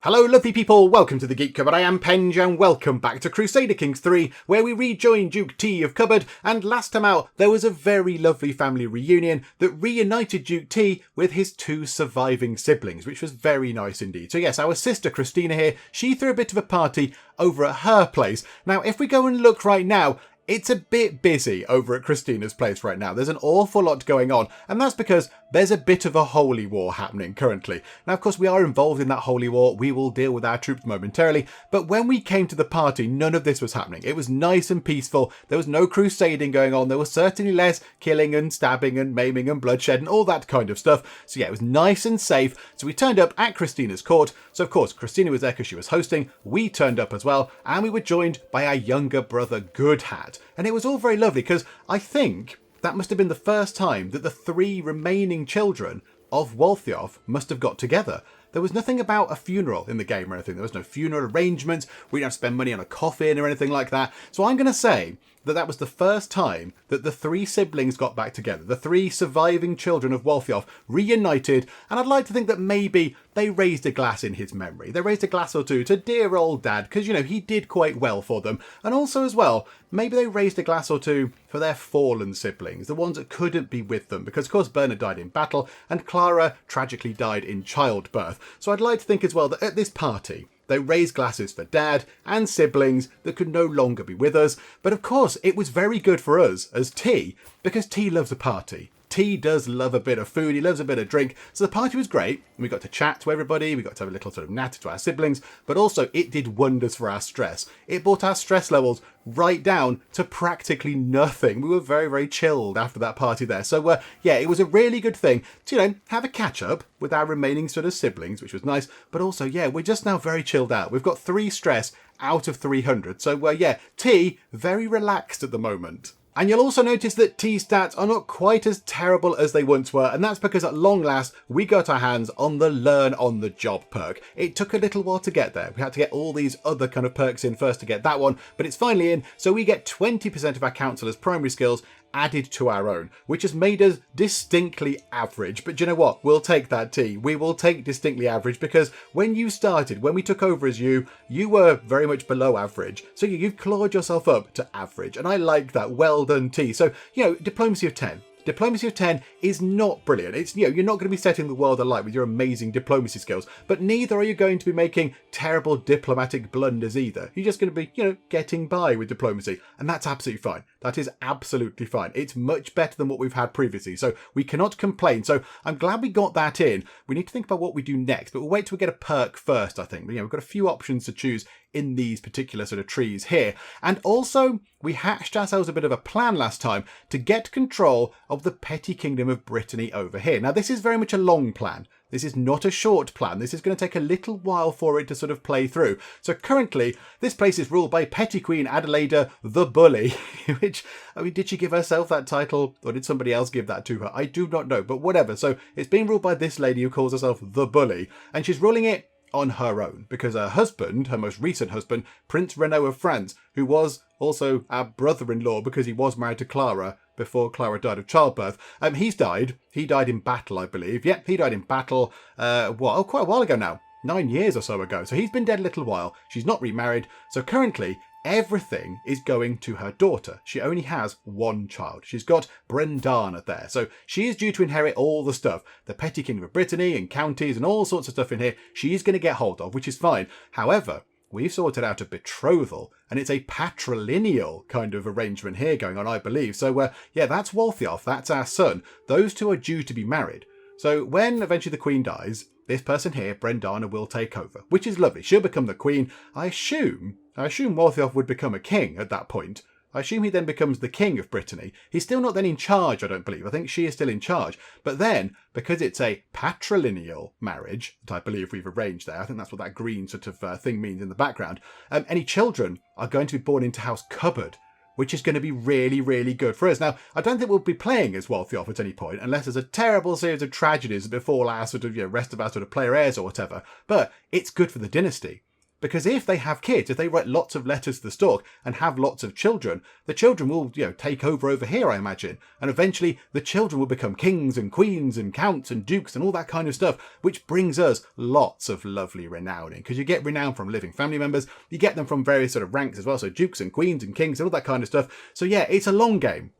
Hello lovely people, welcome to the Geek Cupboard. I am Penge and welcome back to Crusader Kings 3, where we rejoin Duke T of Cupboard, and last time out there was a very lovely family reunion that reunited Duke T with his two surviving siblings, which was very nice indeed. So yes, our sister Christina here, she threw a bit of a party over at her place. Now if we go and look right now, it's a bit busy over at Christina's place right now. There's an awful lot going on, and that's because there's a bit of a holy war happening currently. Now, of course, we are involved in that holy war. We will deal with our troops momentarily, but when we came to the party, none of this was happening. It was nice and peaceful. There was no crusading going on. There was certainly less killing and stabbing and maiming and bloodshed and all that kind of stuff. So yeah, it was nice and safe. So we turned up at Christina's court. So of course, Christina was there because she was hosting. We turned up as well, and we were joined by our younger brother, Goodhat. And it was all very lovely because I think that must have been the first time that the three remaining children of Waltheof must have got together. There was nothing about a funeral in the game or anything. There was no funeral arrangements. We didn't have to spend money on a coffin or anything like that. So I'm going to say that that was the first time that the three siblings got back together. The three surviving children of Waltheof reunited. And I'd like to think that maybe they raised a glass in his memory. They raised a glass or two to dear old dad because, you know, he did quite well for them. And also as well, maybe they raised a glass or two for their fallen siblings, the ones that couldn't be with them. Because, of course, Bernard died in battle and Clara tragically died in childbirth. So I'd like to think as well that at this party, they raised glasses for dad and siblings that could no longer be with us. But of course, it was very good for us as T, because T loves a party. T does love a bit of food, he loves a bit of drink, so the party was great. We got to chat to everybody, we got to have a little sort of natter to our siblings, but also it did wonders for our stress. It brought our stress levels right down to practically nothing. We were very, very chilled after that party there. So yeah, it was a really good thing to, you know, have a catch up with our remaining sort of siblings, which was nice, but also, yeah, we're just now very chilled out. We've got 3 stress out of 300. So yeah, T, very relaxed at the moment. And you'll also notice that T stats are not quite as terrible as they once were, and that's because at long last we got our hands on the Learn on the Job perk. It took a little while to get there. We had to get all these other kind of perks in first to get that one, but it's finally in, so we get 20% of our councillors' primary skills added to our own, which has made us distinctly average. But do you know what? We'll take that, T. We will take distinctly average, because when you started, when we took over as you were very much below average. So you've clawed yourself up to average, and I like that. Well done, T. So, you know, diplomacy of 10. Diplomacy of 10 is not brilliant. It's, you know, you're not going to be setting the world alight with your amazing diplomacy skills, but neither are you going to be making terrible diplomatic blunders either. You're just going to be, you know, getting by with diplomacy, and that's absolutely fine. That is absolutely fine. It's much better than what we've had previously, so we cannot complain. So I'm glad we got that in. We need to think about what we do next, but we'll wait till we get a perk first, I think. But, you know, we've got a few options to choose in these particular sort of trees here. And also, we hatched ourselves a bit of a plan last time to get control of the petty kingdom of Brittany over here. Now, this is very much a long plan. This is not a short plan. This is going to take a little while for it to sort of play through. So currently, this place is ruled by Petty Queen Adelaida the Bully, which, I mean, did she give herself that title or did somebody else give that to her? I do not know, but whatever. So it's being ruled by this lady who calls herself the Bully, and she's ruling it on her own, because her husband, her most recent husband, Prince Renaud of France, who was also our brother-in-law because he was married to Clara before Clara died of childbirth, he's died. He died in battle, I believe. Yep, he died in battle, quite a while ago now. 9 years or so ago. So he's been dead a little while. She's not remarried. So currently, everything is going to her daughter. She only has one child. She's got Brendana there. So she is due to inherit all the stuff. The petty kingdom of Brittany and counties and all sorts of stuff in here she's going to get hold of, which is fine. However, we've sorted out a betrothal, and it's a patrilineal kind of arrangement here going on, I believe. So yeah, that's Waltheof. That's our son. Those two are due to be married. So when eventually the queen dies, this person here, Brendana, will take over, which is lovely. She'll become the queen. I assume Waltheof would become a king at that point. I assume he then becomes the king of Brittany. He's still not then in charge, I don't believe. I think she is still in charge. But then, because it's a patrilineal marriage, that I believe we've arranged there, I think that's what that green sort of thing means in the background, any children are going to be born into House Cupboard, which is going to be really, really good for us. Now, I don't think we'll be playing as Waltheof at any point, unless there's a terrible series of tragedies that befall our sort of, you know, rest of our sort of player heirs or whatever. But it's good for the dynasty. Because if they have kids, if they write lots of letters to the stork and have lots of children, the children will, take over here, I imagine. And eventually the children will become kings and queens and counts and dukes and all that kind of stuff, which brings us lots of lovely renowning. Because you get renown from living family members, you get them from various sort of ranks as well, so dukes and queens and kings and all that kind of stuff. So yeah, it's a long game.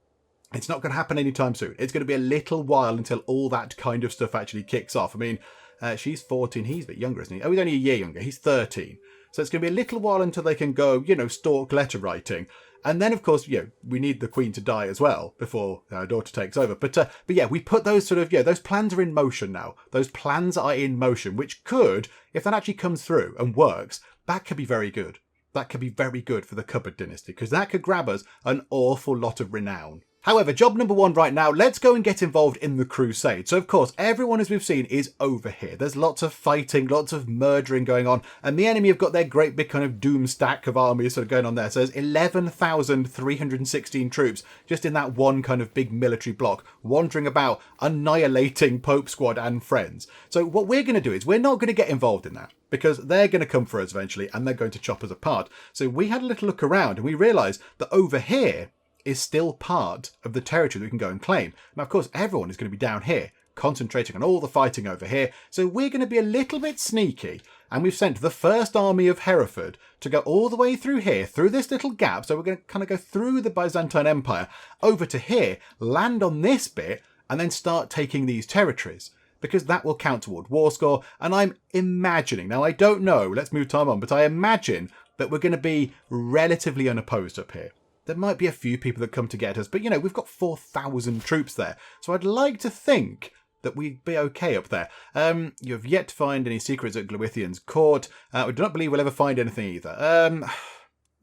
It's not going to happen anytime soon. It's going to be a little while until all that kind of stuff actually kicks off. I mean, she's 14, he's a bit younger, isn't he? Oh, he's only a year younger, he's 13. So it's going to be a little while until they can go, stork letter writing. And then, of course, we need the Queen to die as well before our daughter takes over. But yeah, we put those sort of, those plans are in motion now. Those plans are in motion, which could, if that actually comes through and works, that could be very good. That could be very good for the Cupboard dynasty, because that could grab us an awful lot of renown. However, job number one right now, let's go and get involved in the Crusade. So, of course, everyone, as we've seen, is over here. There's lots of fighting, lots of murdering going on, and the enemy have got their great big kind of doom stack of armies sort of going on there. So there's 11,316 troops just in that one kind of big military block, wandering about, annihilating Pope Squad and friends. So what we're going to do is we're not going to get involved in that, because they're going to come for us eventually, and they're going to chop us apart. So we had a little look around, and we realised that over here is still part of the territory that we can go and claim. Now, of course, everyone is going to be down here, concentrating on all the fighting over here. So we're going to be a little bit sneaky. And we've sent the first army of Hereford to go all the way through here, through this little gap. So we're going to kind of go through the Byzantine Empire, over to here, land on this bit, and then start taking these territories, because that will count toward war score. And I'm imagining, now I don't know, let's move time on, but I imagine that we're going to be relatively unopposed up here. There might be a few people that come to get us, but we've got 4,000 troops there. So I'd like to think that we'd be okay up there. You have yet to find any secrets at Glwydien's court. I do not believe we'll ever find anything either.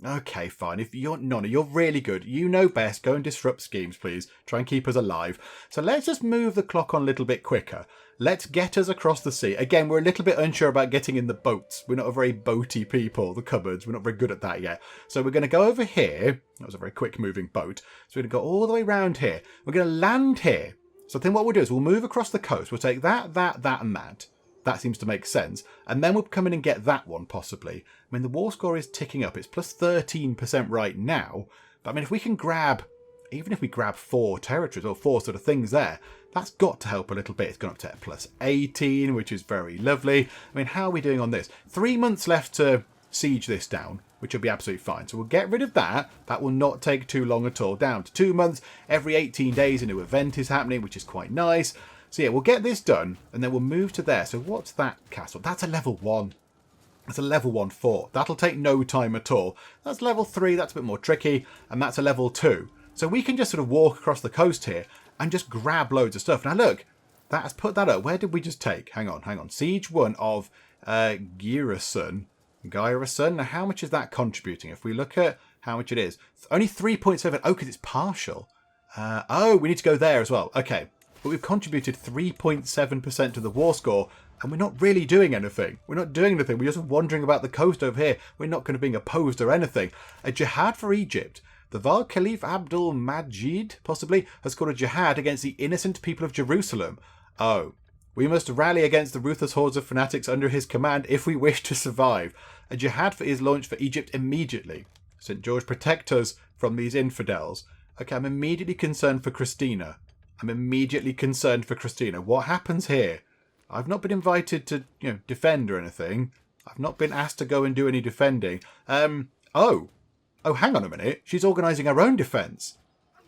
Okay, fine. If you're Nona, you're really good. You know best. Go and disrupt schemes, please. Try and keep us alive. So let's just move the clock on a little bit quicker. Let's get us across the sea. Again, we're a little bit unsure about getting in the boats. We're not a very boaty people, the cupboards. We're not very good at that yet. So we're going to go over here. That was a very quick moving boat. So we're going to go all the way around here. We're going to land here. So I think what we'll do is we'll move across the coast. We'll take that, and that. That seems to make sense. And then we'll come in and get that one, possibly. I mean, the war score is ticking up. It's plus 13% right now. But I mean, if we can grab, even if we grab 4 territories or 4 sort of things there, that's got to help a little bit. It's gone up to plus 18, which is very lovely. I mean, how are we doing on this? 3 months left to siege this down, which will be absolutely fine. So we'll get rid of that. That will not take too long at all. Down to 2 months. Every 18 days a new event is happening, which is quite nice. So yeah, we'll get this done, and then we'll move to there. So what's that castle? That's a level 1. That's a level 1 fort. That'll take no time at all. That's level 3. That's a bit more tricky. And that's a level 2. So we can just sort of walk across the coast here and just grab loads of stuff. Now look, that has put that up. Where did we just take? Hang on. Siege 1 of Garrison. Now how much is that contributing? If we look at how much it is. Only 3.7. Oh, because it's partial. Oh, we need to go there as well. Okay. But we've contributed 3.7% to the war score, and we're not really doing anything. We're not doing anything. We're just wandering about the coast over here. We're not going to be opposed or anything. A jihad for Egypt. The Var Caliph Abdul Majid, possibly, has called a jihad against the innocent people of Jerusalem. Oh. We must rally against the ruthless hordes of fanatics under his command if we wish to survive. A jihad is launched for Egypt immediately. St. George protect us from these infidels. Okay, I'm immediately concerned for Christina. What happens here? I've not been invited to, defend or anything. I've not been asked to go and do any defending. Oh, hang on a minute. She's organising her own defence.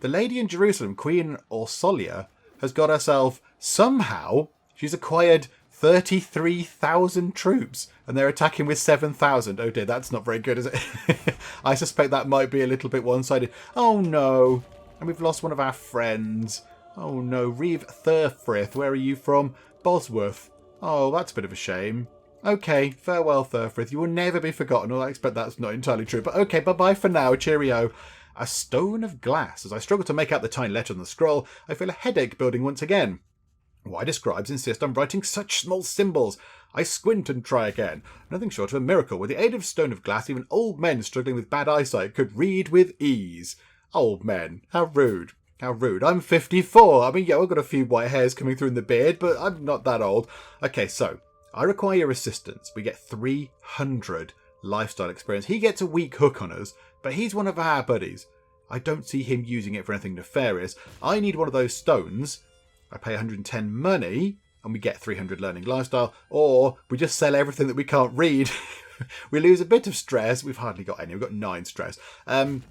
The lady in Jerusalem, Queen Orsolia, has got herself, somehow, she's acquired 33,000 troops, and they're attacking with 7,000. Oh dear, that's not very good, is it? I suspect that might be a little bit one-sided. Oh no. And we've lost one of our friends. Oh no, Reeve Thurfrith, where are you from? Bosworth. Oh, that's a bit of a shame. Okay, farewell Thurfrith, you will never be forgotten. Well, I expect that's not entirely true, but okay, bye-bye for now, cheerio. A stone of glass. As I struggle to make out the tiny letter on the scroll, I feel a headache building once again. Why do scribes insist on writing such small symbols? I squint and try again. Nothing short of a miracle. With the aid of stone of glass, even old men struggling with bad eyesight could read with ease. Old men. How rude. How rude. I'm 54. I mean, yeah, I've got a few white hairs coming through in the beard, but I'm not that old. Okay, so I require your assistance. We get 300 lifestyle experience. He gets a weak hook on us, but he's one of our buddies. I don't see him using it for anything nefarious. I need one of those stones. I pay 110 money and we get 300 learning lifestyle, or we just sell everything that we can't read. We lose a bit of stress. We've hardly got any. We've got 9 stress. And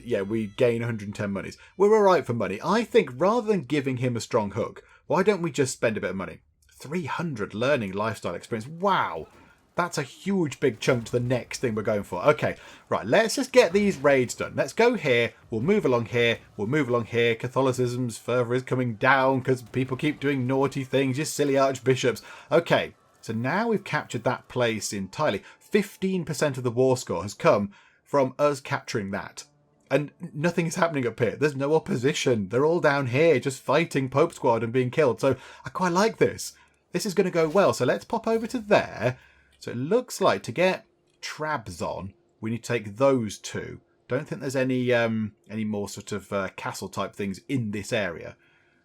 yeah, we gain 110 monies. We're all right for money. I think rather than giving him a strong hook, why don't we just spend a bit of money? 300 learning lifestyle experience. Wow. That's a huge big chunk to the next thing we're going for. Okay, right, let's just get these raids done. Let's go here. We'll move along here. We'll move along here. Catholicism's fervour is coming down because people keep doing naughty things. You silly archbishops. Okay, so now we've captured that place entirely. 15% of the war score has come from us capturing that. And nothing is happening up here. There's no opposition. They're all down here just fighting Pope Squad and being killed. So I quite like this. This is going to go well. So let's pop over to there. So it looks like to get Trabzon, we need to take those 2. Don't think there's any more sort of castle type things in this area.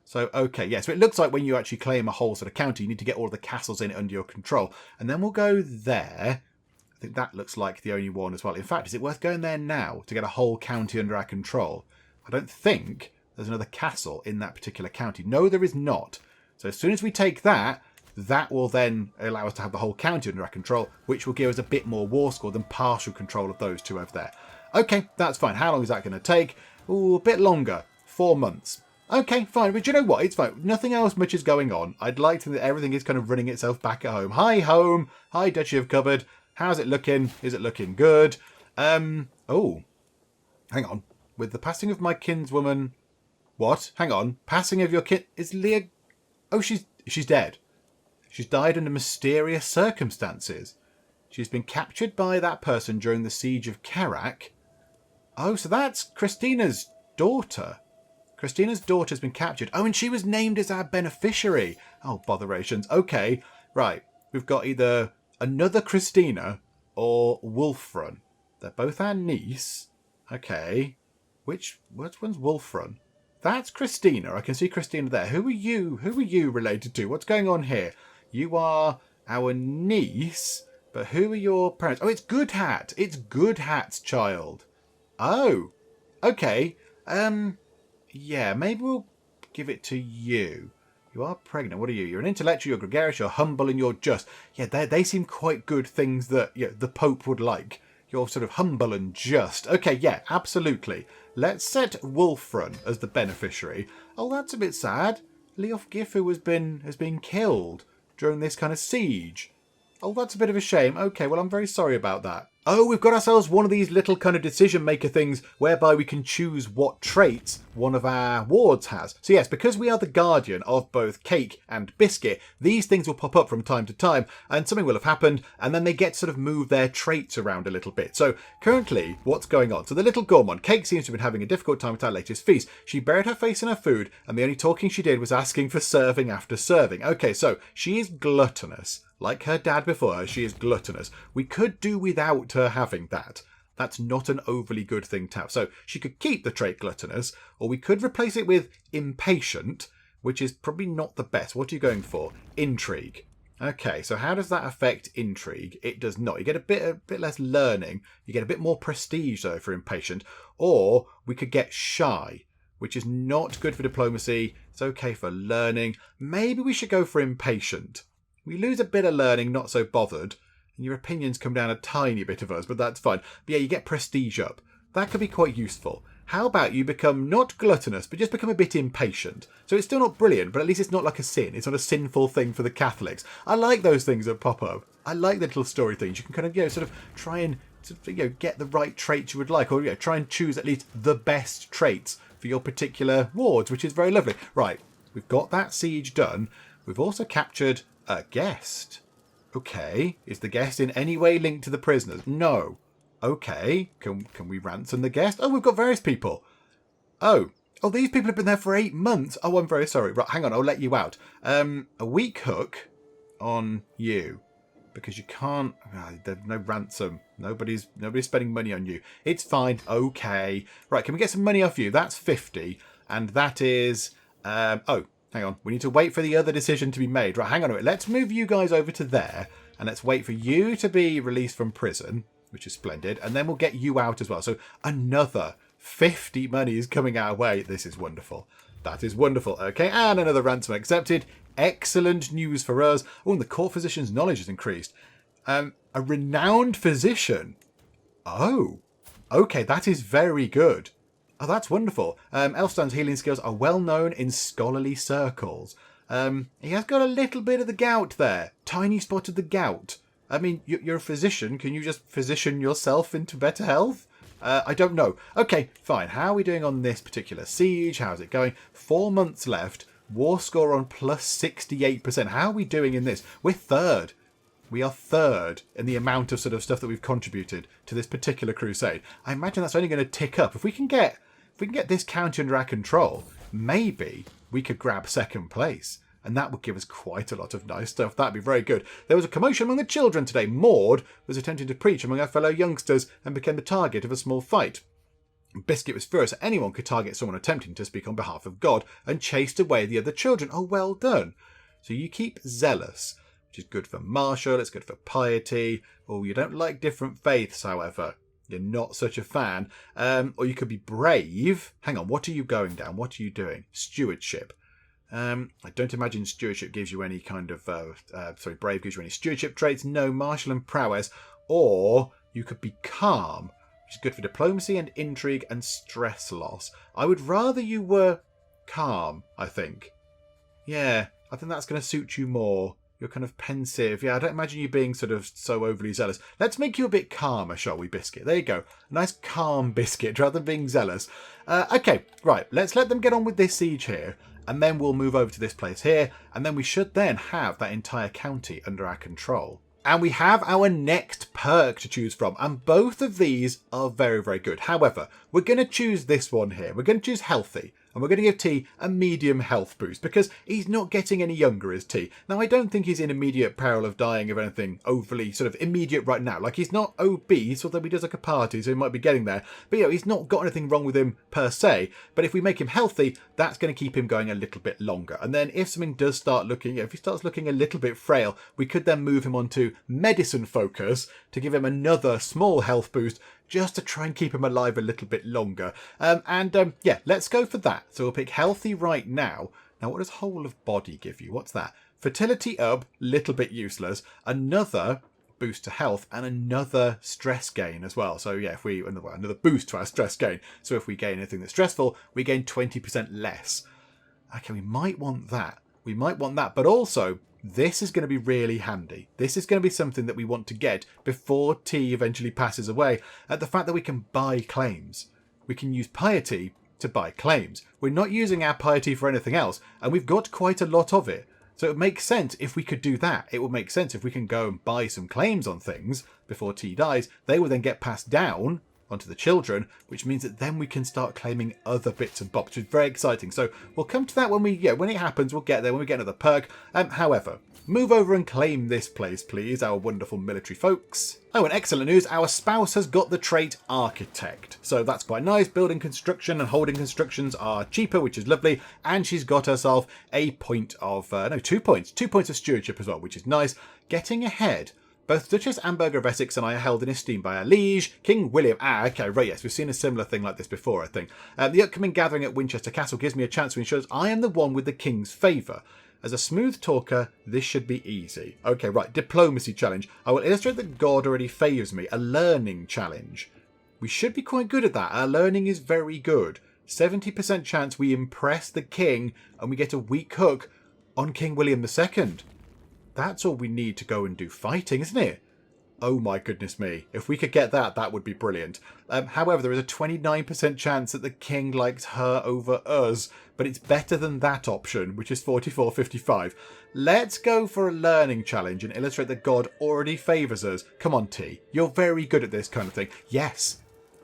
So, okay, yeah. So it looks like when you actually claim a whole sort of county, you need to get all the castles in it under your control. And then we'll go there. I think that looks like the only one as well. In fact, is it worth going there now to get a whole county under our control? I don't think there's another castle in that particular county. No, there is not. So as soon as we take that, that will then allow us to have the whole county under our control, which will give us a bit more war score than partial control of those 2 over there. Okay, that's fine. How long is that going to take? Ooh, a bit longer. 4 months. Okay, fine. But you know what? It's fine. Nothing else much is going on. I'd like to think that everything is kind of running itself back at home. Hi, home. Hi, Duchy of Cupboard. How's it looking? Is it looking good? Oh, hang on. With the passing of my kinswoman... What? Hang on. Passing of your kin... Is Leah... Oh, she's dead. She's died under mysterious circumstances. She's been captured by that person during the siege of Kerak. Oh, so that's Christina's daughter. Christina's daughter's been captured. Oh, and she was named as our beneficiary. Oh, botherations. Okay, right. We've got either another Christina or Wulfrun. They're both our niece. Okay. Which one's Wulfrun? That's Christina. I can see Christina there. Who are you? Who are you related to? What's going on here? You are our niece, but who are your parents? Oh, it's Good Hat. It's Good Hat's child. Oh, okay. Yeah, maybe we'll give it to you. You are pregnant. What are you? You're an intellectual, you're gregarious, you're humble, and you're just. Yeah, they seem quite good things that the Pope would like. You're sort of humble and just. Okay, yeah, absolutely. Let's set Wulfrun as the beneficiary. Oh, that's a bit sad. Leof Gifu has been killed during this kind of siege. Oh, that's a bit of a shame. Okay, well, I'm very sorry about that. Oh, we've got ourselves one of these little kind of decision maker things whereby we can choose what traits one of our wards has. So yes, because we are the guardian of both Cake and Biscuit, these things will pop up from time to time and something will have happened and then they get to sort of move their traits around a little bit. So currently, what's going on? So the little gourmand, Cake seems to have been having a difficult time with our latest feast. She buried her face in her food and the only talking she did was asking for serving after serving. Okay, so she is gluttonous. Like her dad before her, she is gluttonous. We could do without her having that. That's not an overly good thing to have. So she could keep the trait gluttonous, or we could replace it with impatient, which is probably not the best. What are you going for? Intrigue. Okay, so how does that affect intrigue? It does not. You get a bit less learning. You get a bit more prestige, though, for impatient. Or we could get shy, which is not good for diplomacy. It's okay for learning. Maybe we should go for impatient. We lose a bit of learning, not so bothered, and your opinions come down a tiny bit of us, but that's fine. But yeah, you get prestige up. That could be quite useful. How about you become not gluttonous, but just become a bit impatient? So it's still not brilliant, but at least it's not like a sin. It's not a sinful thing for the Catholics. I like those things that pop up. I like the little story things. You can kind of, sort of try and get the right traits you would like, or try and choose at least the best traits for your particular wards, which is very lovely. Right, we've got that siege done. We've also captured a guest. Okay. Is the guest in any way linked to the prisoners? No. Okay. Can we ransom the guest? Oh, we've got various people. Oh, these people have been there for 8 months. Oh, I'm very sorry. Right, hang on. I'll let you out. A weak hook on you because you can't. There's no ransom. Nobody's spending money on you. It's fine. Okay. Right. Can we get some money off you? That's 50, and that is. Hang on, we need to wait for the other decision to be made. Right, hang on a minute. Let's move you guys over to there, and let's wait for you to be released from prison. which is splendid. And then we'll get you out as well. So another 50 money is coming our way. This is wonderful. That is wonderful. Okay, and another ransom accepted. Excellent news for us. Oh, and the court physician's knowledge has increased. A renowned physician. Oh, okay, that is very good. Oh, that's wonderful. Elfstan's healing skills are well known in scholarly circles. He has got a little bit of the gout there. Tiny spot of the gout. I mean, you're a physician. Can you just physician yourself into better health? I don't know. Okay, fine. How are we doing on this particular siege? How's it going? 4 months left. War score on plus 68%. How are we doing in this? We're third. We are third in the amount of sort of stuff that we've contributed to this particular crusade. I imagine that's only going to tick up. If we can get this county under our control, maybe we could grab second place. And that would give us quite a lot of nice stuff. That'd be very good. There was a commotion among the children today. Maud was attempting to preach among her fellow youngsters and became the target of a small fight. Biscuit was furious that anyone could target someone attempting to speak on behalf of God and chased away the other children. Oh, well done. So you keep zealous, which is good for martial, it's good for piety. Oh, you don't like different faiths, however. You're not such a fan. Or you could be brave. Hang on, what are you going down? What are you doing? Stewardship. I don't imagine stewardship gives you any kind of... brave gives you any stewardship traits. No, martial and prowess. Or you could be calm, which is good for diplomacy and intrigue and stress loss. I would rather you were calm, I think. Yeah, I think that's going to suit you more. You're kind of pensive. Yeah, I don't imagine you being sort of so overly zealous. Let's make you a bit calmer, shall we, Biscuit? There you go. A nice calm Biscuit rather than being zealous. Okay, right. Let's let them get on with this siege here. And then we'll move over to this place here. And then we should then have that entire county under our control. And we have our next perk to choose from. And both of these are very, very good. However, we're going to choose this one here. We're going to choose healthy. And we're going to give T a medium health boost because he's not getting any younger, is T. Now, I don't think he's in immediate peril of dying of anything overly sort of immediate right now. Like, he's not obese, although he does like a party, so he might be getting there. But, you know, he's not got anything wrong with him per se. But if we make him healthy, that's going to keep him going a little bit longer. And then if something does start looking, if he starts looking a little bit frail, we could then move him on to medicine focus to give him another small health boost just to try and keep him alive a little bit longer. Yeah, let's go for that. So we'll pick healthy right now. Now, what does whole of body give you? What's that? Fertility up, little bit useless. Another boost to health and another stress gain as well. So yeah, if we another boost to our stress gain. So if we gain anything that's stressful, we gain 20% less. Okay, we might want that. We might want that, but also this is going to be really handy. This is going to be something that we want to get before T eventually passes away. The fact that we can buy claims. We can use piety to buy claims. We're not using our piety for anything else, and we've got quite a lot of it. So it makes sense if we could do that. It would make sense if we can go and buy some claims on things before T dies. They will then get passed down onto the children, which means that then we can start claiming other bits and bobs, which is very exciting. So we'll come to that when it happens. We'll get there when we get another perk. However, move over and claim this place, please, our wonderful military folks. Oh, and excellent news, our spouse has got the trait Architect. So that's quite nice. Building construction and holding constructions are cheaper, which is lovely. And she's got herself a point of, 2 points. 2 points of stewardship as well, which is nice. Getting ahead. Both Duchess Amberger of Essex and I are held in esteem by our liege, King William. Okay, right, yes, we've seen a similar thing like this before, I think. The upcoming gathering at Winchester Castle gives me a chance to ensure I am the one with the King's favour. As a smooth talker, this should be easy. Okay, right, diplomacy challenge. I will illustrate that God already favours me. A learning challenge. We should be quite good at that. Our learning is very good. 70% chance we impress the King and we get a weak hook on King William II. That's all we need to go and do fighting, isn't it? Oh my goodness me. If we could get that, that would be brilliant. However, there is a 29% chance that the king likes her over us, but it's better than that option, which is 44-55. Let's go for a learning challenge and illustrate that God already favours us. Come on, T. You're very good at this kind of thing. Yes,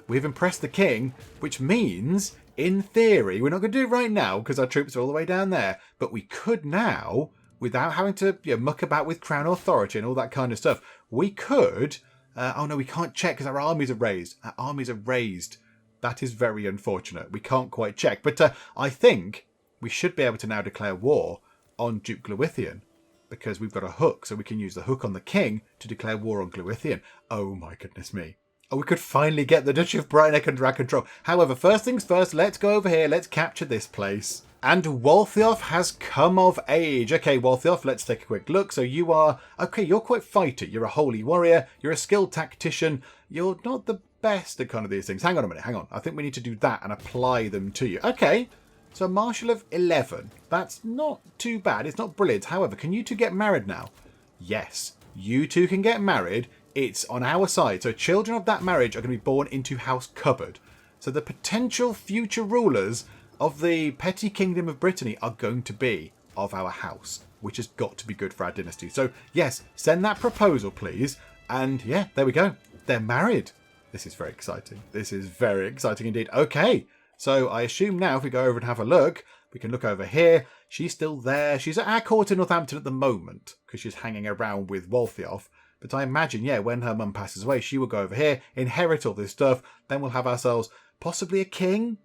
we've impressed the king, which means, in theory, we're not going to do it right now because our troops are all the way down there, but we could now, without having to muck about with crown authority and all that kind of stuff, we could... oh no, we can't check because our armies are raised. Our armies are raised. That is very unfortunate. We can't quite check. But I think we should be able to now declare war on Duke Glwyddien. because we've got a hook, so we can use the hook on the king to declare war on Glwyddien. Oh my goodness me. Oh, we could finally get the Duchy of Brightneck under our control. However, first things first, let's go over here. Let's capture this place. And Waltheof has come of age. Okay, Waltheof, let's take a quick look. So you are... Okay, you're quite fighty. You're a holy warrior. You're a skilled tactician. You're not the best at kind of these things. Hang on a minute. Hang on. I think we need to do that and apply them to you. Okay. So Marshal of 11. That's not too bad. It's not brilliant. However, can you two get married now? Yes. You two can get married. It's on our side. So children of that marriage are going to be born into House Cupboard. So the potential future rulers of the petty kingdom of Brittany are going to be of our house, which has got to be good for our dynasty. So yes, send that proposal, please. And yeah, there we go. They're married. This is very exciting. This is very exciting indeed. Okay. So I assume now if we go over and have a look, we can look over here. She's still there. She's at our court in Northampton at the moment because she's hanging around with Waltheof. But I imagine, yeah, when her mum passes away, she will go over here, inherit all this stuff. Then we'll have ourselves possibly a king.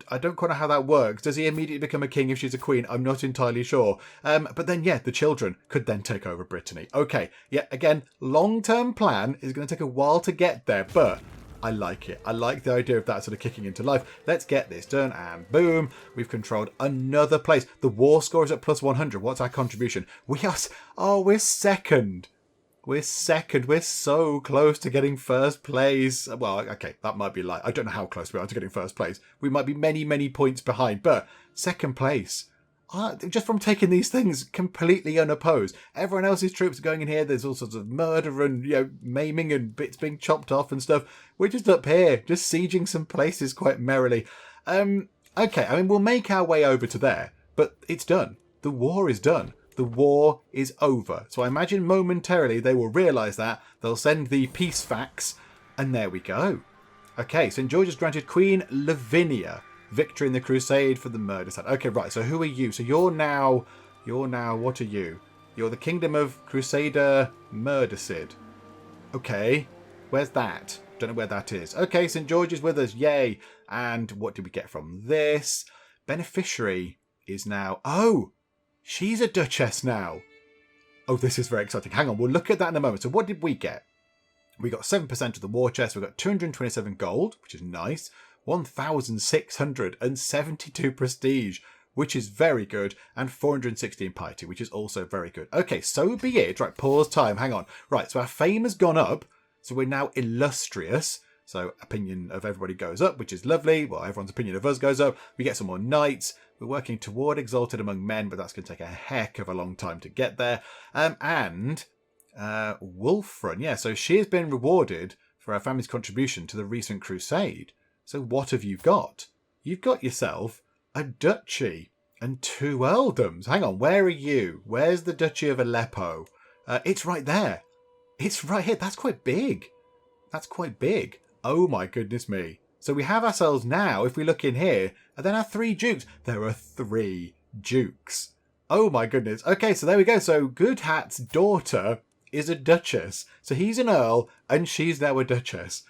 I don't quite know how that works. Does he immediately become a king if she's a queen? I'm not entirely sure. But then, yeah, the children could then take over Brittany. Okay, yeah, again, long-term plan is going to take a while to get there, but I like it. I like the idea of that sort of kicking into life. Let's get this done, and boom, we've controlled another place. The war score is at plus 100. What's our contribution? We're second. We're second. We're so close to getting first place. Well, okay, that might be I don't know how close we are to getting first place. We might be many, many points behind, but second place. Just from taking these things completely unopposed. Everyone else's troops are going in here. There's all sorts of murder and maiming and bits being chopped off and stuff. We're just up here, just sieging some places quite merrily. Okay, I mean, we'll make our way over to there, but it's done. The war is done. The war is over. So I imagine momentarily they will realise that. They'll send the peace fax, and there we go. Okay, St. George has granted Queen Lavinia victory in the crusade for the murder side. Okay, right, so who are you? So you're now, what are you? You're the Kingdom of Crusader Murdercid. Okay, where's that? Don't know where that is. Okay, St. George is with us, yay. And what did we get from this? Beneficiary is now, oh, she's a duchess now. Oh, this is very exciting. Hang on, we'll look at that in a moment. So what did we get? We got 7% of the war chest. We got 227 gold, which is nice. 1,672 prestige, which is very good, and 416 piety, which is also very good. Okay, so be it. Right, pause time. Hang on. Right, so our fame has gone up, so we're now illustrious. So opinion of everybody goes up, which is lovely. Well, everyone's opinion of us goes up. We get some more knights. We're working toward exalted among men, but that's going to take a heck of a long time to get there. And Wulfrun, yeah, so she has been rewarded for her family's contribution to the recent crusade. So what have you got? You've got yourself a duchy and 2 earldoms. Hang on, where are you? Where's the Duchy of Aleppo? It's right there. It's right here. That's quite big. That's quite big. Oh my goodness me. So we have ourselves now, if we look in here, and then our 3 dukes. There are 3 dukes. Oh my goodness. Okay, so there we go. So Goodhat's daughter is a duchess. So he's an earl and she's now a duchess.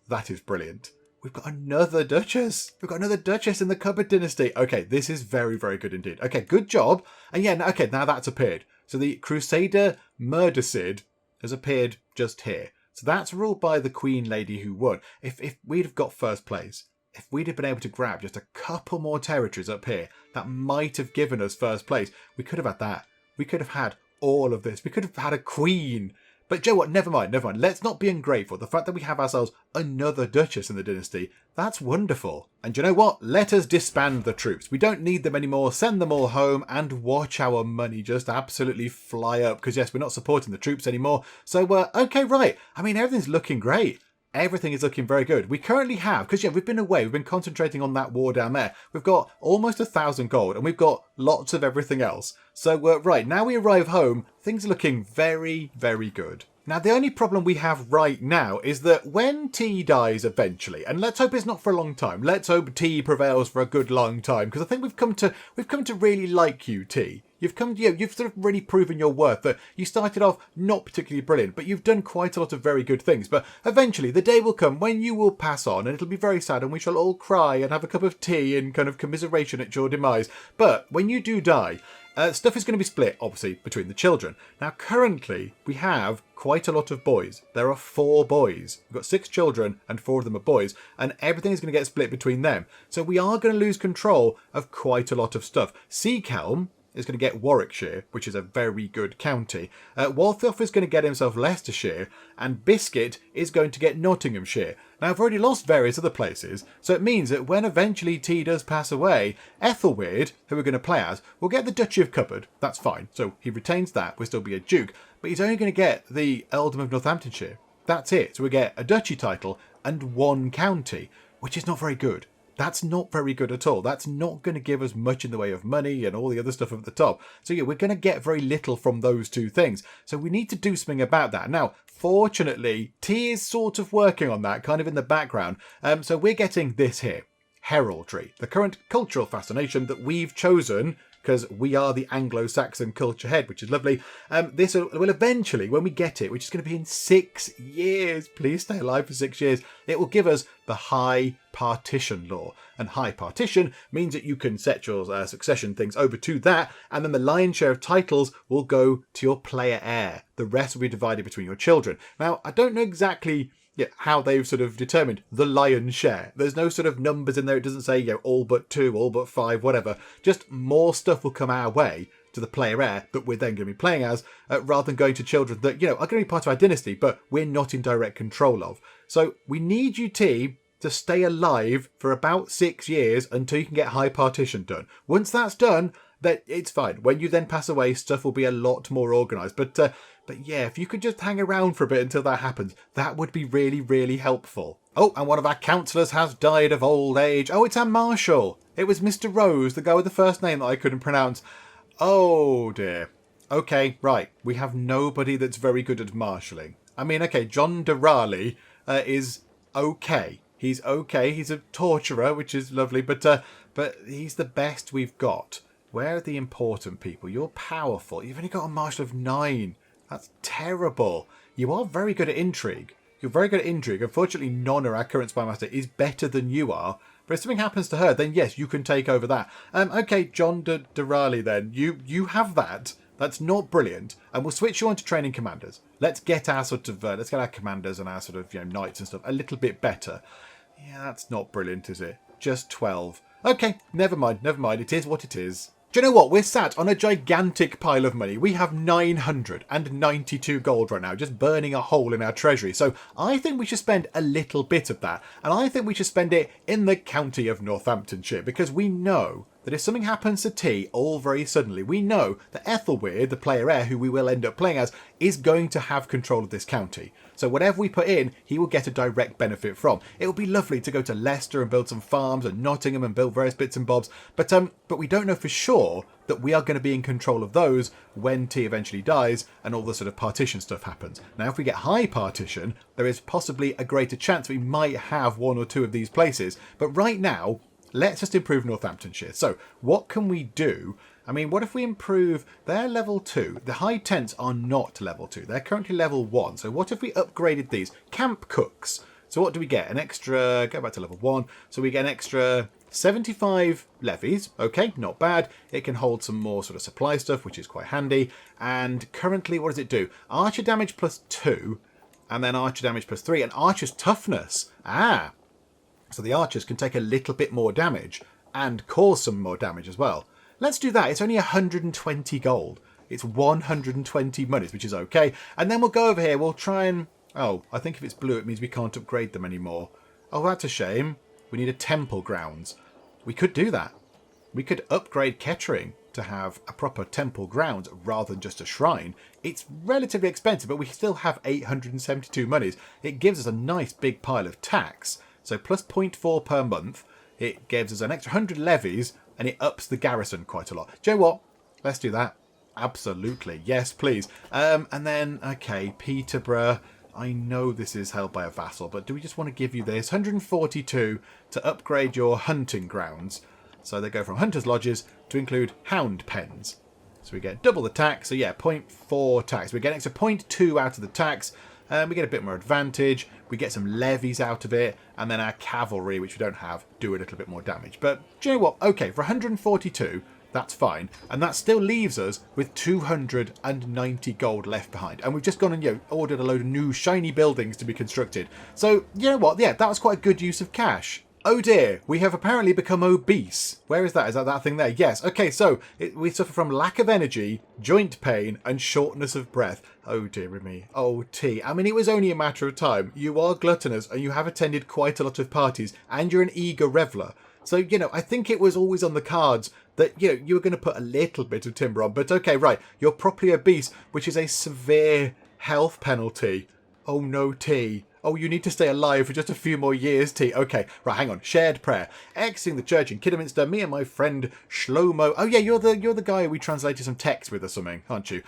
That is brilliant. We've got another duchess. We've got another duchess in the Cupboard dynasty. Okay, this is very, very good indeed. Okay, good job. And yeah, okay, now that's appeared. So the Crusader Murdercid has appeared just here. So that's ruled by the Queen Lady who won. If we'd have got first place, if we'd have been able to grab just a couple more territories up here, that might have given us first place. We could have had that. We could have had all of this. We could have had a queen. But Joe, what? Never mind. Let's not be ungrateful. The fact that we have ourselves another duchess in the dynasty, that's wonderful. And you know what? Let us disband the troops. We don't need them anymore. Send them all home and watch our money just absolutely fly up. Because yes, we're not supporting the troops anymore. So, okay, right. I mean, everything's looking great. Everything is looking very good. We currently have, because yeah, we've been away. We've been concentrating on that war down there. We've got almost 1,000 gold and we've got lots of everything else. So right, now we arrive home, things are looking very, very good. Now, the only problem we have right now is that when T dies eventually, and let's hope it's not for a long time. Let's hope T prevails for a good long time, because I think we've come to really like you, T. You've sort of really proven your worth, that you started off not particularly brilliant, but you've done quite a lot of very good things. But eventually the day will come when you will pass on and it'll be very sad and we shall all cry and have a cup of tea in kind of commiseration at your demise. But when you do die, Stuff is going to be split, obviously, between the children. Now, currently, we have quite a lot of boys. There are 4 boys. We've got 6 children, and 4 of them are boys, and everything is going to get split between them. So we are going to lose control of quite a lot of stuff. Seakelm is going to get Warwickshire, which is a very good county. Walthorf is going to get himself Leicestershire, and Biscuit is going to get Nottinghamshire. Now, I've already lost various other places, so it means that when eventually T does pass away, Ethelweird, who we're going to play as, will get the Duchy of Cupboard. That's fine. So he retains that. We'll still be a duke. But he's only going to get the earldom of Northamptonshire. That's it. So we get a duchy title and 1 county, which is not very good. That's not very good at all. That's not going to give us much in the way of money and all the other stuff at the top. So yeah, we're going to get very little from those 2 things. So we need to do something about that. Now, fortunately, T is sort of working on that, kind of in the background. So we're getting this here, heraldry, the current cultural fascination that we've chosen because we are the Anglo-Saxon culture head, which is lovely. This will eventually, when we get it, which is going to be in 6 years, please stay alive for 6 years, it will give us the high partition law. And high partition means that you can set your succession things over to that, and then the lion's share of titles will go to your player heir. The rest will be divided between your children. Now, I don't know exactly how they've sort of determined the lion's share. There's no sort of numbers in there. It doesn't say, all but 2, all but 5, whatever. Just more stuff will come our way to the player heir that we're then going to be playing as, rather than going to children that, are going to be part of our dynasty, but we're not in direct control of. So we need you, T, to stay alive for about 6 years until you can get high partition done. Once that's done, that it's fine. When you then pass away, stuff will be a lot more organised. But yeah, if you could just hang around for a bit until that happens, that would be really, really helpful. Oh, and one of our councillors has died of old age. Oh, it's our Marshal. It was Mr. Rose, the guy with the first name that I couldn't pronounce. Oh, dear. Okay, right. We have nobody that's very good at marshalling. I mean, okay, John de Raleigh is okay. He's okay. He's a torturer, which is lovely, but he's the best we've got. Where are the important people? You're powerful. You've only got a marshal of 9. That's terrible. You are very good at intrigue. You're very good at intrigue. Unfortunately, Nona, our current spymaster, is better than you are. But if something happens to her, then yes, you can take over that. Okay, John de Raleigh, then. You have that. That's not brilliant. And we'll switch you on to training commanders. Let's get our let's get our commanders and our sort of, knights and stuff a little bit better. Yeah, that's not brilliant, is it? Just 12. Okay, never mind. It is what it is. Do you know what? We're sat on a gigantic pile of money. We have 992 gold right now, just burning a hole in our treasury. So I think we should spend a little bit of that. And I think we should spend it in the county of Northamptonshire, because we know that if something happens to T all very suddenly, we know that Ethelweird, the player heir who we will end up playing as, is going to have control of this county. So whatever we put in, he will get a direct benefit from. It would be lovely to go to Leicester and build some farms, and Nottingham and build various bits and bobs, but we don't know for sure that we are going to be in control of those when T eventually dies and all the sort of partition stuff happens. Now, if we get high partition, there is possibly a greater chance we might have 1 or 2 of these places. But right now, let's just improve Northamptonshire. So what can we do? I mean, what if we improve their level 2? The high tents are not level 2. They're currently level 1. So what if we upgraded these? Camp cooks. So what do we get? An extra, go back to level 1. So we get an extra 75 levies. Okay, not bad. It can hold some more sort of supply stuff, which is quite handy. And currently, what does it do? Archer damage plus 2, and then archer damage plus 3, and archer's toughness. So the archers can take a little bit more damage and cause some more damage as well. Let's do that. It's only 120 gold. It's 120 monies, which is okay. And then we'll go over here. We'll try and... Oh, I think if it's blue, it means we can't upgrade them anymore. Oh, that's a shame. We need a temple grounds. We could do that. We could upgrade Kettering to have a proper temple grounds rather than just a shrine. It's relatively expensive, but we still have 872 monies. It gives us a nice big pile of tax. So plus 0.4 per month. It gives us an extra 100 levies, and it ups the garrison quite a lot. Do you know what? Let's do that. Absolutely. Yes, please. And then, okay, Peterborough. I know this is held by a vassal, but do we just want to give you this? 142 to upgrade your hunting grounds. So they go from hunters' lodges to include hound pens. So we get double the tax. So yeah, 0.4 tax. We get an extra 0.2 out of the tax. We get a bit more advantage. We get some levies out of it. And then our cavalry, which we don't have, do a little bit more damage. But do you know what? Okay, for 142, That's fine. And that still leaves us with 290 gold left behind. And we've just gone and, ordered a load of new shiny buildings to be constructed. So, you know what? Yeah, that was quite a good use of cash. Oh dear, we have apparently become obese. Where is that? Is that thing there? Yes. Okay, so we suffer from lack of energy, joint pain, and shortness of breath. Oh dear me. Oh, T. I mean, it was only a matter of time. You are gluttonous, and you have attended quite a lot of parties, and you're an eager reveller. So, I think it was always on the cards that, you were going to put a little bit of timber on. But okay, right, you're properly obese, which is a severe health penalty. Oh no, T. Oh, you need to stay alive for just a few more years, T. Okay, right, hang on. Shared prayer. Exiting the church in Kidderminster, me and my friend Shlomo. Oh yeah, you're the guy we translated some text with or something, aren't you?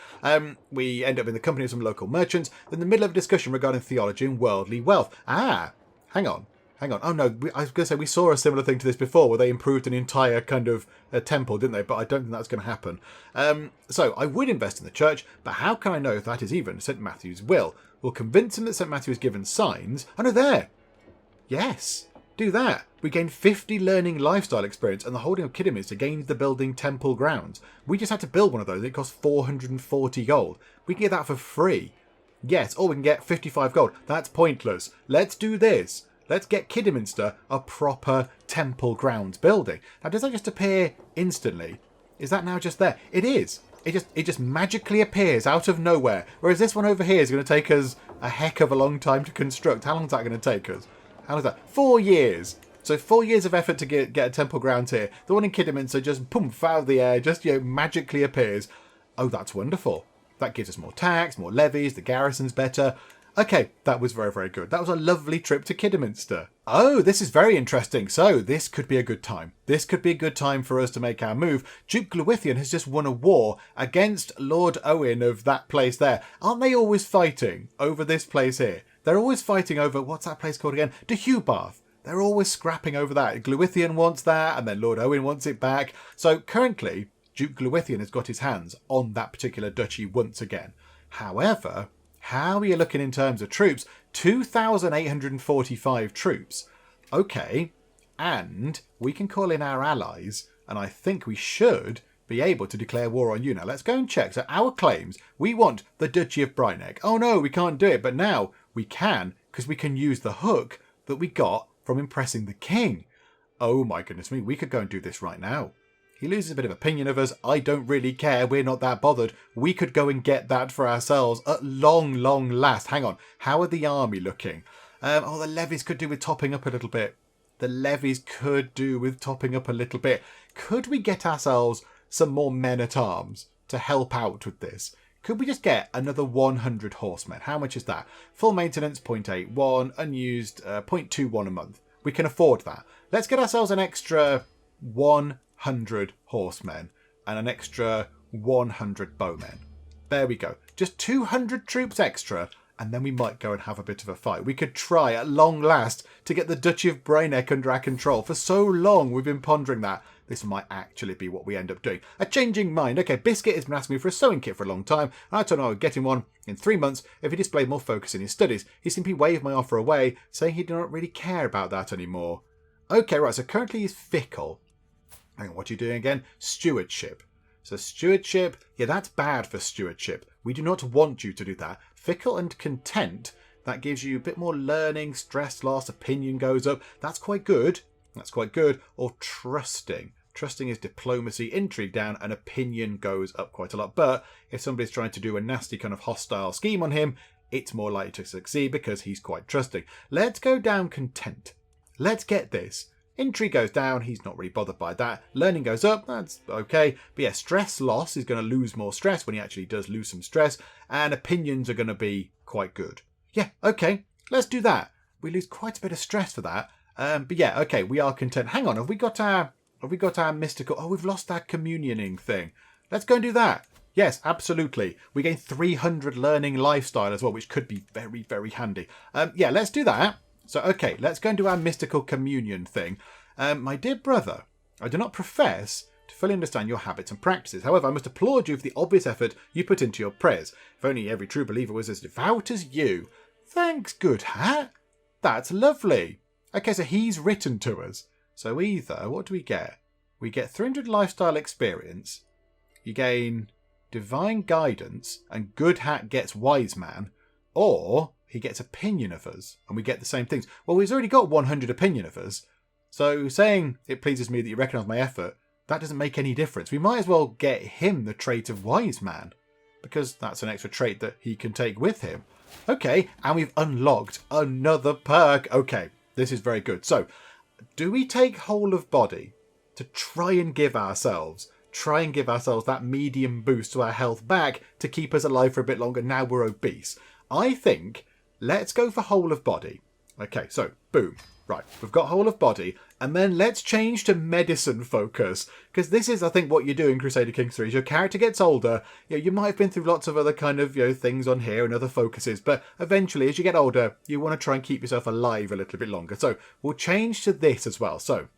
We end up in the company of some local merchants, in the middle of a discussion regarding theology and worldly wealth. Ah, hang on. Oh no, I was going to say we saw a similar thing to this before where they improved an entire kind of temple, didn't they? But I don't think that's going to happen. So I would invest in the church, but how can I know if that is even St. Matthew's will? We'll convince him that St. Matthew has given signs. Oh no, there. Yes, do that. We gain 50 learning lifestyle experience, and the holding of Kidderminster gains the building temple grounds. We just had to build one of those. It cost 440 gold. We can get that for free. Yes, or we can get 55 gold. That's pointless. Let's do this. Let's get Kidderminster a proper temple grounds building. Now, does that just appear instantly? Is that now just there? It is. It just magically appears out of nowhere. Whereas this one over here is going to take us a heck of a long time to construct. How long is that going to take us? How long is that? 4 years. So 4 years of effort to get a temple grounds here. The one in Kidderminster just poof out of the air, just magically appears. Oh, that's wonderful. That gives us more tax, more levies, the garrison's better. Okay, that was very, very good. That was a lovely trip to Kidderminster. Oh, this is very interesting. So this could be a good time. This could be a good time for us to make our move. Duke Glwyddien has just won a war against Lord Owen of that place there. Aren't they always fighting over this place here? They're always fighting over, what's that place called again? Deheubarth. They're always scrapping over that. Glwyddien wants that, and then Lord Owen wants it back. So currently, Duke Glwyddien has got his hands on that particular duchy once again. However, how are you looking in terms of troops? 2,845 troops. Okay, and we can call in our allies, and I think we should be able to declare war on you. Now, let's go and check. So our claims, we want the Duchy of Bryneich. Oh no, we can't do it, but now we can, because we can use the hook that we got from impressing the king. Oh my goodness me, we could go and do this right now. He loses a bit of opinion of us. I don't really care. We're not that bothered. We could go and get that for ourselves at long, long last. Hang on. How are the army looking? The levies could do with topping up a little bit. Could we get ourselves some more men-at-arms to help out with this? Could we just get another 100 horsemen? How much is that? Full maintenance, 0.81. Unused, 0.21 a month. We can afford that. Let's get ourselves an extra 100 horsemen and an extra 100 bowmen. There we go. Just 200 troops extra, and then we might go and have a bit of a fight. We could try at long last to get the Duchy of Bryneich under our control. For so long we've been pondering that. This might actually be what we end up doing. A changing mind. Okay, Biscuit has been asking me for a sewing kit for a long time, and I told him I would get him one in 3 months if he displayed more focus in his studies. He simply waved my offer away, saying he did not really care about that anymore. Okay, right, so currently he's fickle. Hang on, what are you doing again? Stewardship. So stewardship, yeah, that's bad for stewardship. We do not want you to do that. Fickle and content, that gives you a bit more learning, stress loss, opinion goes up. That's quite good. Or trusting. Trusting is diplomacy, intrigue down, and opinion goes up quite a lot. But if somebody's trying to do a nasty kind of hostile scheme on him, it's more likely to succeed because he's quite trusting. Let's go down content. Let's get this. Intrigue goes down, he's not really bothered by that. Learning goes up, that's okay. But yeah, stress loss is going to lose more stress when he actually does lose some stress. And opinions are going to be quite good. Yeah, okay, let's do that. We lose quite a bit of stress for that. But yeah, okay, we are content. Hang on, have we got our mystical... Oh, we've lost our communioning thing. Let's go and do that. Yes, absolutely. We gain 300 learning lifestyle as well, which could be very, very handy. Yeah, let's do that. So, okay, let's go and do our mystical communion thing. My dear brother, I do not profess to fully understand your habits and practices. However, I must applaud you for the obvious effort you put into your prayers. If only every true believer was as devout as you. Thanks, good hat. That's lovely. Okay, so he's written to us. So either, what do we get? we get 300 lifestyle experience. You gain divine guidance, and Good Hat gets wise man, or he gets opinion of us, and we get the same things. Well, he's already got 100 opinion of us, so saying it pleases me that you recognise my effort, that doesn't make any difference. We might as well get him the trait of wise man, because that's an extra trait that he can take with him. Okay, and we've unlocked another perk. Okay, this is very good. So, do we take whole of body to try and give ourselves that medium boost to our health back to keep us alive for a bit longer now we're obese? I think let's go for whole of body. Okay, so boom. Right, we've got whole of body, and then let's change to medicine focus, because this is, I think, what you do in Crusader Kings 3. As your character gets older, you might have been through lots of other kind of things on here and other focuses, but eventually, as you get older, you want to try and keep yourself alive a little bit longer. So we'll change to this as well. So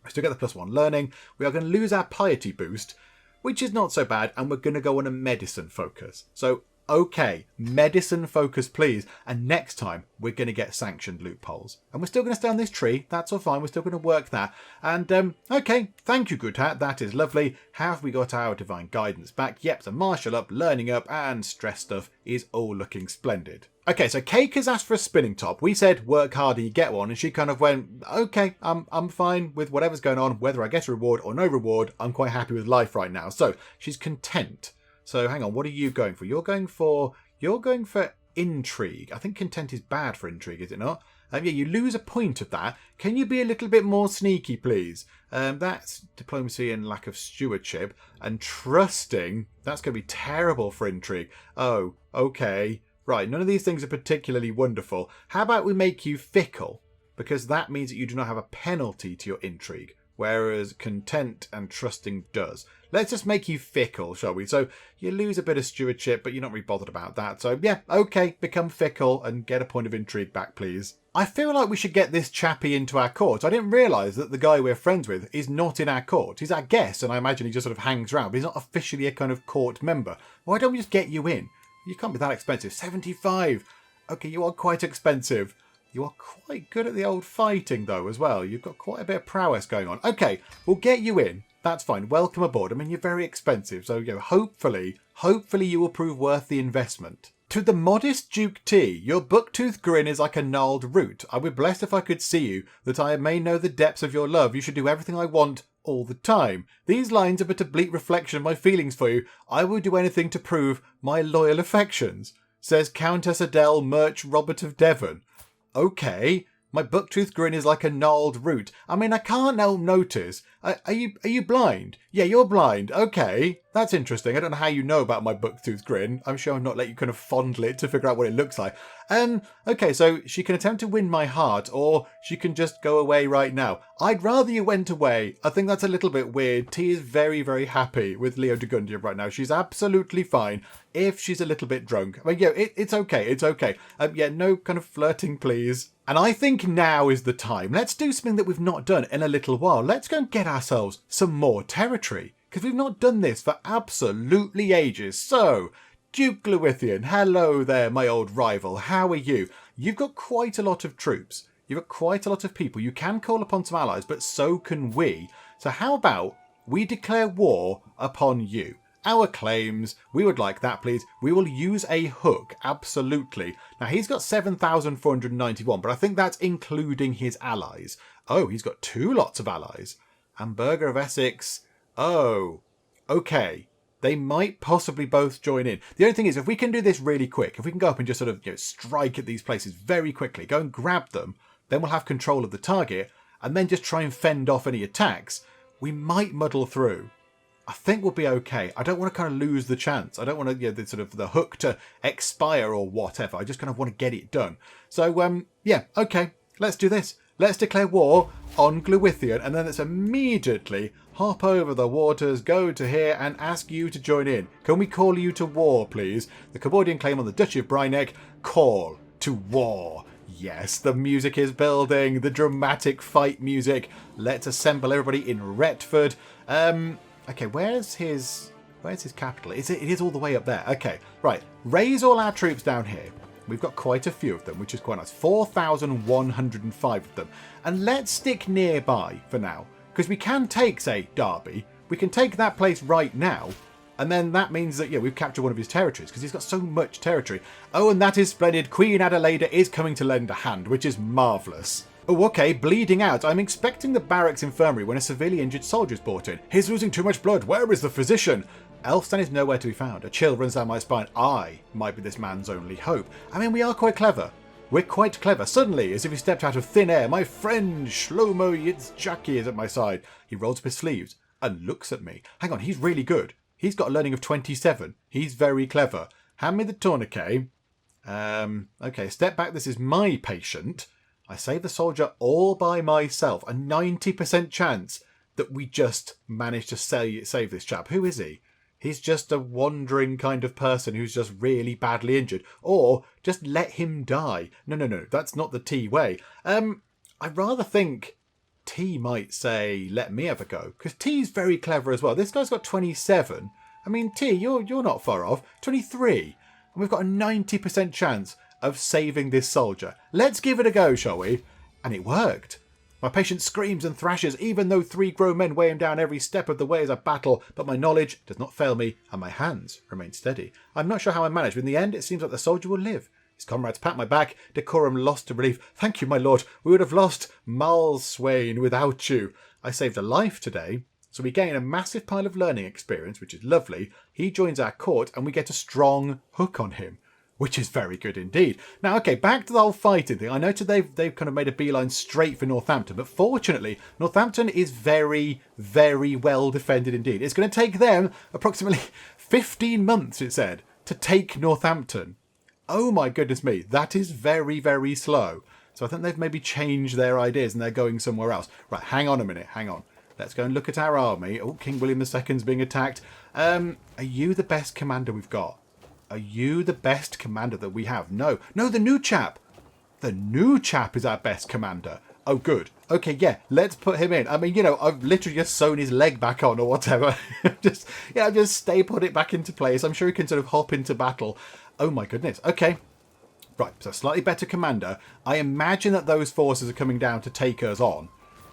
we still get the +1 learning. We are going to lose our piety boost, which is not so bad, and we're going to go on a medicine focus. So okay, medicine focus please, and next time we're going to get sanctioned loopholes. And we're still going to stay on this tree, that's all fine, we're still going to work that. And okay, thank you Good Hat, that is lovely. Have we got our divine guidance back? Yep, so martial up, learning up, and stress stuff is all looking splendid. Okay, so Cake has asked for a spinning top. We said work harder, you get one, and she kind of went, okay, I'm fine with whatever's going on, whether I get a reward or no reward, I'm quite happy with life right now. So she's content. So hang on, what are you going for? You're going for intrigue. I think content is bad for intrigue, is it not? Yeah, you lose a point of that. Can you be a little bit more sneaky, please? That's diplomacy and lack of stewardship. And trusting, that's going to be terrible for intrigue. Oh, okay. Right, none of these things are particularly wonderful. How about we make you fickle? Because that means that you do not have a penalty to your intrigue, whereas content and trusting does. Let's just make you fickle, shall we? So you lose a bit of stewardship, but you're not really bothered about that. So yeah, okay, become fickle and get a point of intrigue back, please. I feel like we should get this chappie into our court. I didn't realise that the guy we're friends with is not in our court. He's our guest, and I imagine he just sort of hangs around, but he's not officially a kind of court member. Why don't we just get you in? You can't be that expensive. 75. Okay, you are quite expensive. You are quite good at the old fighting, though, as well. You've got quite a bit of prowess going on. Okay, we'll get you in. That's fine. Welcome aboard. I mean, you're very expensive. So, hopefully you will prove worth the investment. To the modest Duke T, your buck-toothed grin is like a gnarled root. I would be blessed if I could see you, that I may know the depths of your love. You should do everything I want all the time. These lines are but a bleak reflection of my feelings for you. I will do anything to prove my loyal affections, says Countess Adele Murch Robert of Devon. Okay, my buck-toothed grin is like a gnarled root. I mean, I can't help notice. Are you blind? Yeah, you're blind. Okay, that's interesting. I don't know how you know about my buck-toothed grin. I'm sure I've not let you kind of fondle it to figure out what it looks like. Okay, so she can attempt to win my heart, or she can just go away right now. I'd rather you went away. I think that's a little bit weird. T is very, very happy with Leo de Gundian right now. She's absolutely fine if she's a little bit drunk. I mean, yeah, it's okay. It's okay. Yeah, no kind of flirting, please. And I think now is the time. Let's do something that we've not done in a little while. Let's go and get ourselves some more territory, because we've not done this for absolutely ages. So, Duke Glwyddien, hello there, my old rival. How are you? You've got quite a lot of troops. You've got quite a lot of people. You can call upon some allies, but so can we. So how about we declare war upon you? Our claims, we would like that, please. We will use a hook, absolutely. Now, he's got 7,491, but I think that's including his allies. Oh, he's got 2 lots of allies. Hamburger of Essex. Oh, okay. They might possibly both join in. The only thing is, if we can do this really quick, if we can go up and just sort of strike at these places very quickly, go and grab them, then we'll have control of the target, and then just try and fend off any attacks, we might muddle through. I think we'll be okay. I don't want to kind of lose the chance. I don't want to, the hook to expire or whatever. I just kind of want to get it done. So, yeah, okay, let's do this. Let's declare war on Glwyddien, and then let's immediately hop over the waters, go to here, and ask you to join in. Can we call you to war, please? The Cabaudian claim on the Duchy of Bryneich. Call to war. Yes, the music is building. The dramatic fight music. Let's assemble everybody in Retford. Okay, where's his capital? It is all the way up there. Okay, right. Raise all our troops down here. We've got quite a few of them, which is quite nice. 4,105 of them. And let's stick nearby for now. Because we can take, say, Derby. We can take that place right now. And then that means that, yeah, we've captured one of his territories because he's got so much territory. Oh, and that is splendid. Queen Adelaida is coming to lend a hand, which is marvellous. Oh, okay, bleeding out. I'm expecting the barracks infirmary when a severely injured soldier is brought in. He's losing too much blood. Where is the physician? Elfstan is nowhere to be found. A chill runs down my spine. I might be this man's only hope. I mean, we are quite clever. We're quite clever. Suddenly, as if he stepped out of thin air, my friend Shlomo Yitzchaki is at my side. He rolls up his sleeves and looks at me. Hang on, he's really good. He's got a learning of 27. He's very clever. Hand me the tourniquet. Okay, step back. This is my patient. I save the soldier all by myself. A 90% chance that we just managed to save this chap. Who is he? He's just a wandering kind of person who's just really badly injured. Or just let him die. No. That's not the T way. I rather think T might say, let me have a go. Because T's very clever as well. This guy's got 27. I mean, T, you're not far off. 23. And we've got a 90% chance of saving this soldier. Let's give it a go, shall we? And it worked. My patient screams and thrashes, even though 3 grown men weigh him down every step of the way as a battle, but my knowledge does not fail me, and my hands remain steady. I'm not sure how I managed, but in the end it seems like the soldier will live. His comrades pat my back, decorum lost to relief. Thank you, my lord. We would have lost Malswain without you. I saved a life today, so we gain a massive pile of learning experience, which is lovely. He joins our court, and we get a strong hook on him, which is very good indeed. Now, okay, back to the whole fighting thing. I noted they've kind of made a beeline straight for Northampton, but fortunately, Northampton is very, very well defended indeed. It's going to take them approximately 15 months, it said, to take Northampton. Oh my goodness me, that is very, very slow. So I think they've maybe changed their ideas and they're going somewhere else. Right, hang on a minute, hang on. Let's go and look at our army. Oh, King William II's being attacked. Are you the best commander we've got? Are you the best commander that we have? No, the new chap. The new chap is our best commander. Oh, good. Okay, yeah, let's put him in. I mean, I've literally just sewn his leg back on or whatever. just stapled it back into place. I'm sure he can sort of hop into battle. Oh my goodness. Okay. Right, so slightly better commander. I imagine that those forces are coming down to take us on.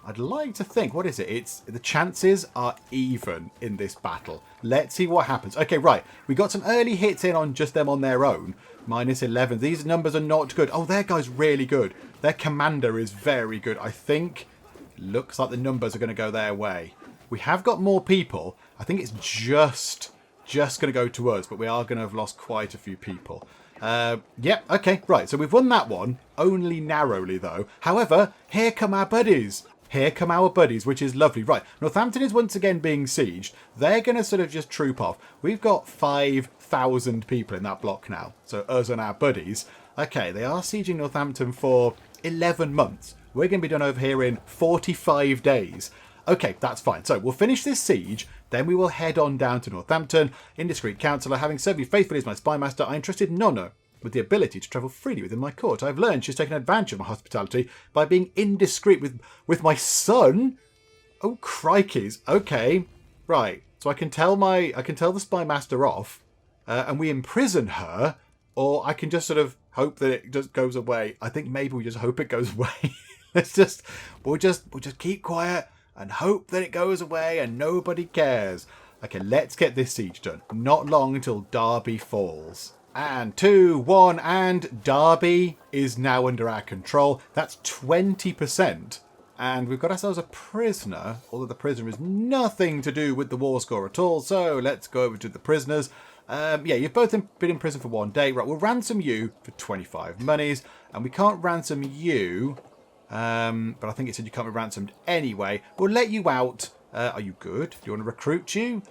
I'd like to think, what is it? The chances are even in this battle. Let's see what happens. Okay, right. We got some early hits in on just them on their own. -11. These numbers are not good. Oh, their guy's really good. Their commander is very good. I think it looks like the numbers are going to go their way. We have got more people. I think it's just going to go to us, but we are going to have lost quite a few people. Yep, okay, right. So we've won that one, only narrowly though. However, here come our buddies. Here come our buddies, which is lovely. Right, Northampton is once again being sieged. They're going to sort of just troop off. We've got 5,000 people in that block now. So us and our buddies. Okay, they are sieging Northampton for 11 months. We're going to be done over here in 45 days. Okay, that's fine. So we'll finish this siege. Then we will head on down to Northampton. Indiscreet counsellor, having served me faithfully as my spymaster, I entrusted Nona with the ability to travel freely within my court. I've learned she's taken advantage of my hospitality by being indiscreet with my son. Oh, crikeys. Okay, right. So I can tell the spymaster off, and we imprison her, or I can just sort of hope that it just goes away. I think maybe we just hope it goes away. We'll just keep quiet and hope that it goes away and nobody cares. Okay, let's get this siege done. Not long until Derby falls. And 2, 1, and Derby is now under our control. That's 20%. And we've got ourselves a prisoner, although the prisoner is nothing to do with the war score at all. So let's go over to the prisoners. Yeah, you've both been in prison for 1 day. Right, we'll ransom you for 25 monies. And we can't ransom you, but I think it said you can't be ransomed anyway. We'll let you out. Are you good? Do you want to recruit you?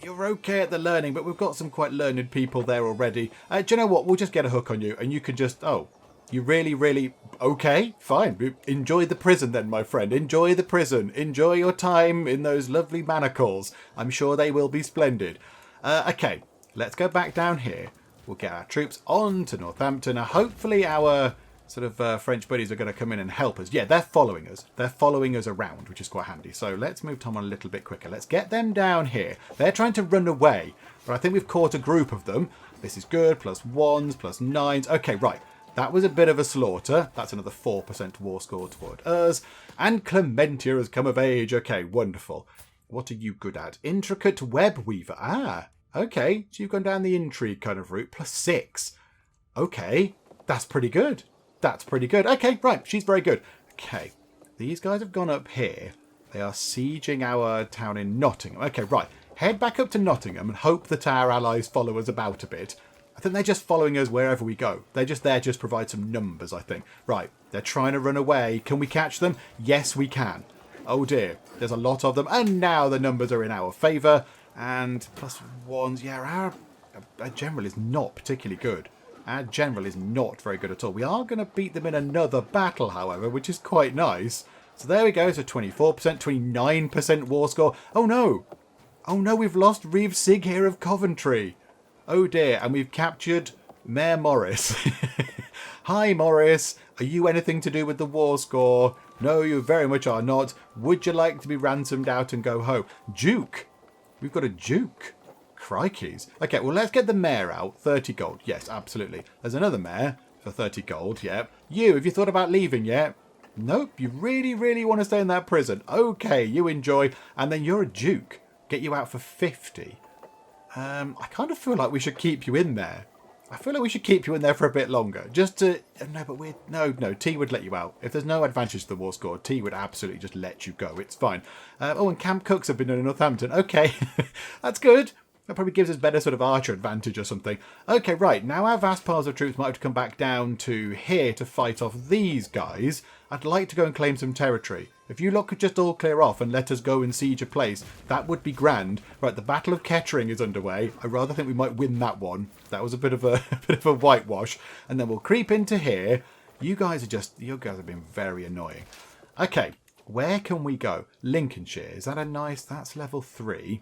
You're okay at the learning, but we've got some quite learned people there already. Do you know what? We'll just get a hook on you, and you can just... Oh, you really... Okay, fine. Enjoy the prison then, my friend. Enjoy the prison. Enjoy your time in those lovely manacles. I'm sure they will be splendid. Okay, let's go back down here. We'll get our troops on to Northampton. Hopefully our... sort of French buddies are going to come in and help us. Yeah, they're following us. They're following us around, which is quite handy. So let's move time on a little bit quicker. Let's get them down here. They're trying to run away, but I think we've caught a group of them. This is good. +1s, +9s. Okay, right. That was a bit of a slaughter. That's another 4% war score toward us. And Clementia has come of age. Okay, wonderful. What are you good at? Intricate web weaver. Ah, okay. So you've gone down the intrigue kind of route. +6. Okay, that's pretty good. That's pretty good. Okay, right. She's very good. Okay, these guys have gone up here. They are sieging our town in Nottingham. Okay, right. Head back up to Nottingham and hope that our allies follow us about a bit. I think they're just following us wherever we go. They're just there just provide some numbers, I think. Right, they're trying to run away. Can we catch them? Yes, we can. Oh dear, there's a lot of them. And now the numbers are in our favour. And +1s, yeah, our general is not particularly good. Our general is not very good at all. We are going to beat them in another battle, however, which is quite nice. So there we go. So 24%, 29% war score. Oh no. Oh no, we've lost Reeve Sig here of Coventry. Oh dear, and we've captured Mayor Morris. Hi Morris, are you anything to do with the war score? No, you very much are not. Would you like to be ransomed out and go home? Duke. We've got a Duke. Crikeys. Okay, well, let's get the mayor out. 30 gold. Yes, absolutely. There's another mayor for 30 gold. Yep. You, have you thought about leaving yet? Nope. You really, really want to stay in that prison. Okay, you enjoy. And then you're a Duke. Get you out for 50. I kind of feel like we should keep you in there. I feel like we should keep you in there for a bit longer. Just to... No, but we're... No, T would let you out. If there's no advantage to the war score, T would absolutely just let you go. It's fine. Oh, and camp cooks have been done in Northampton. Okay. That's good. That probably gives us better sort of archer advantage or something. Okay, right. Now our vast piles of troops might have to come back down to here to fight off these guys. I'd like to go and claim some territory. If you lot could just all clear off and let us go and siege a place, that would be grand. Right, the Battle of Kettering is underway. I rather think we might win that one. That was a bit of a whitewash. And then we'll creep into here. You guys have been very annoying. Okay, where can we go? Lincolnshire. Is that a nice... That's level 3.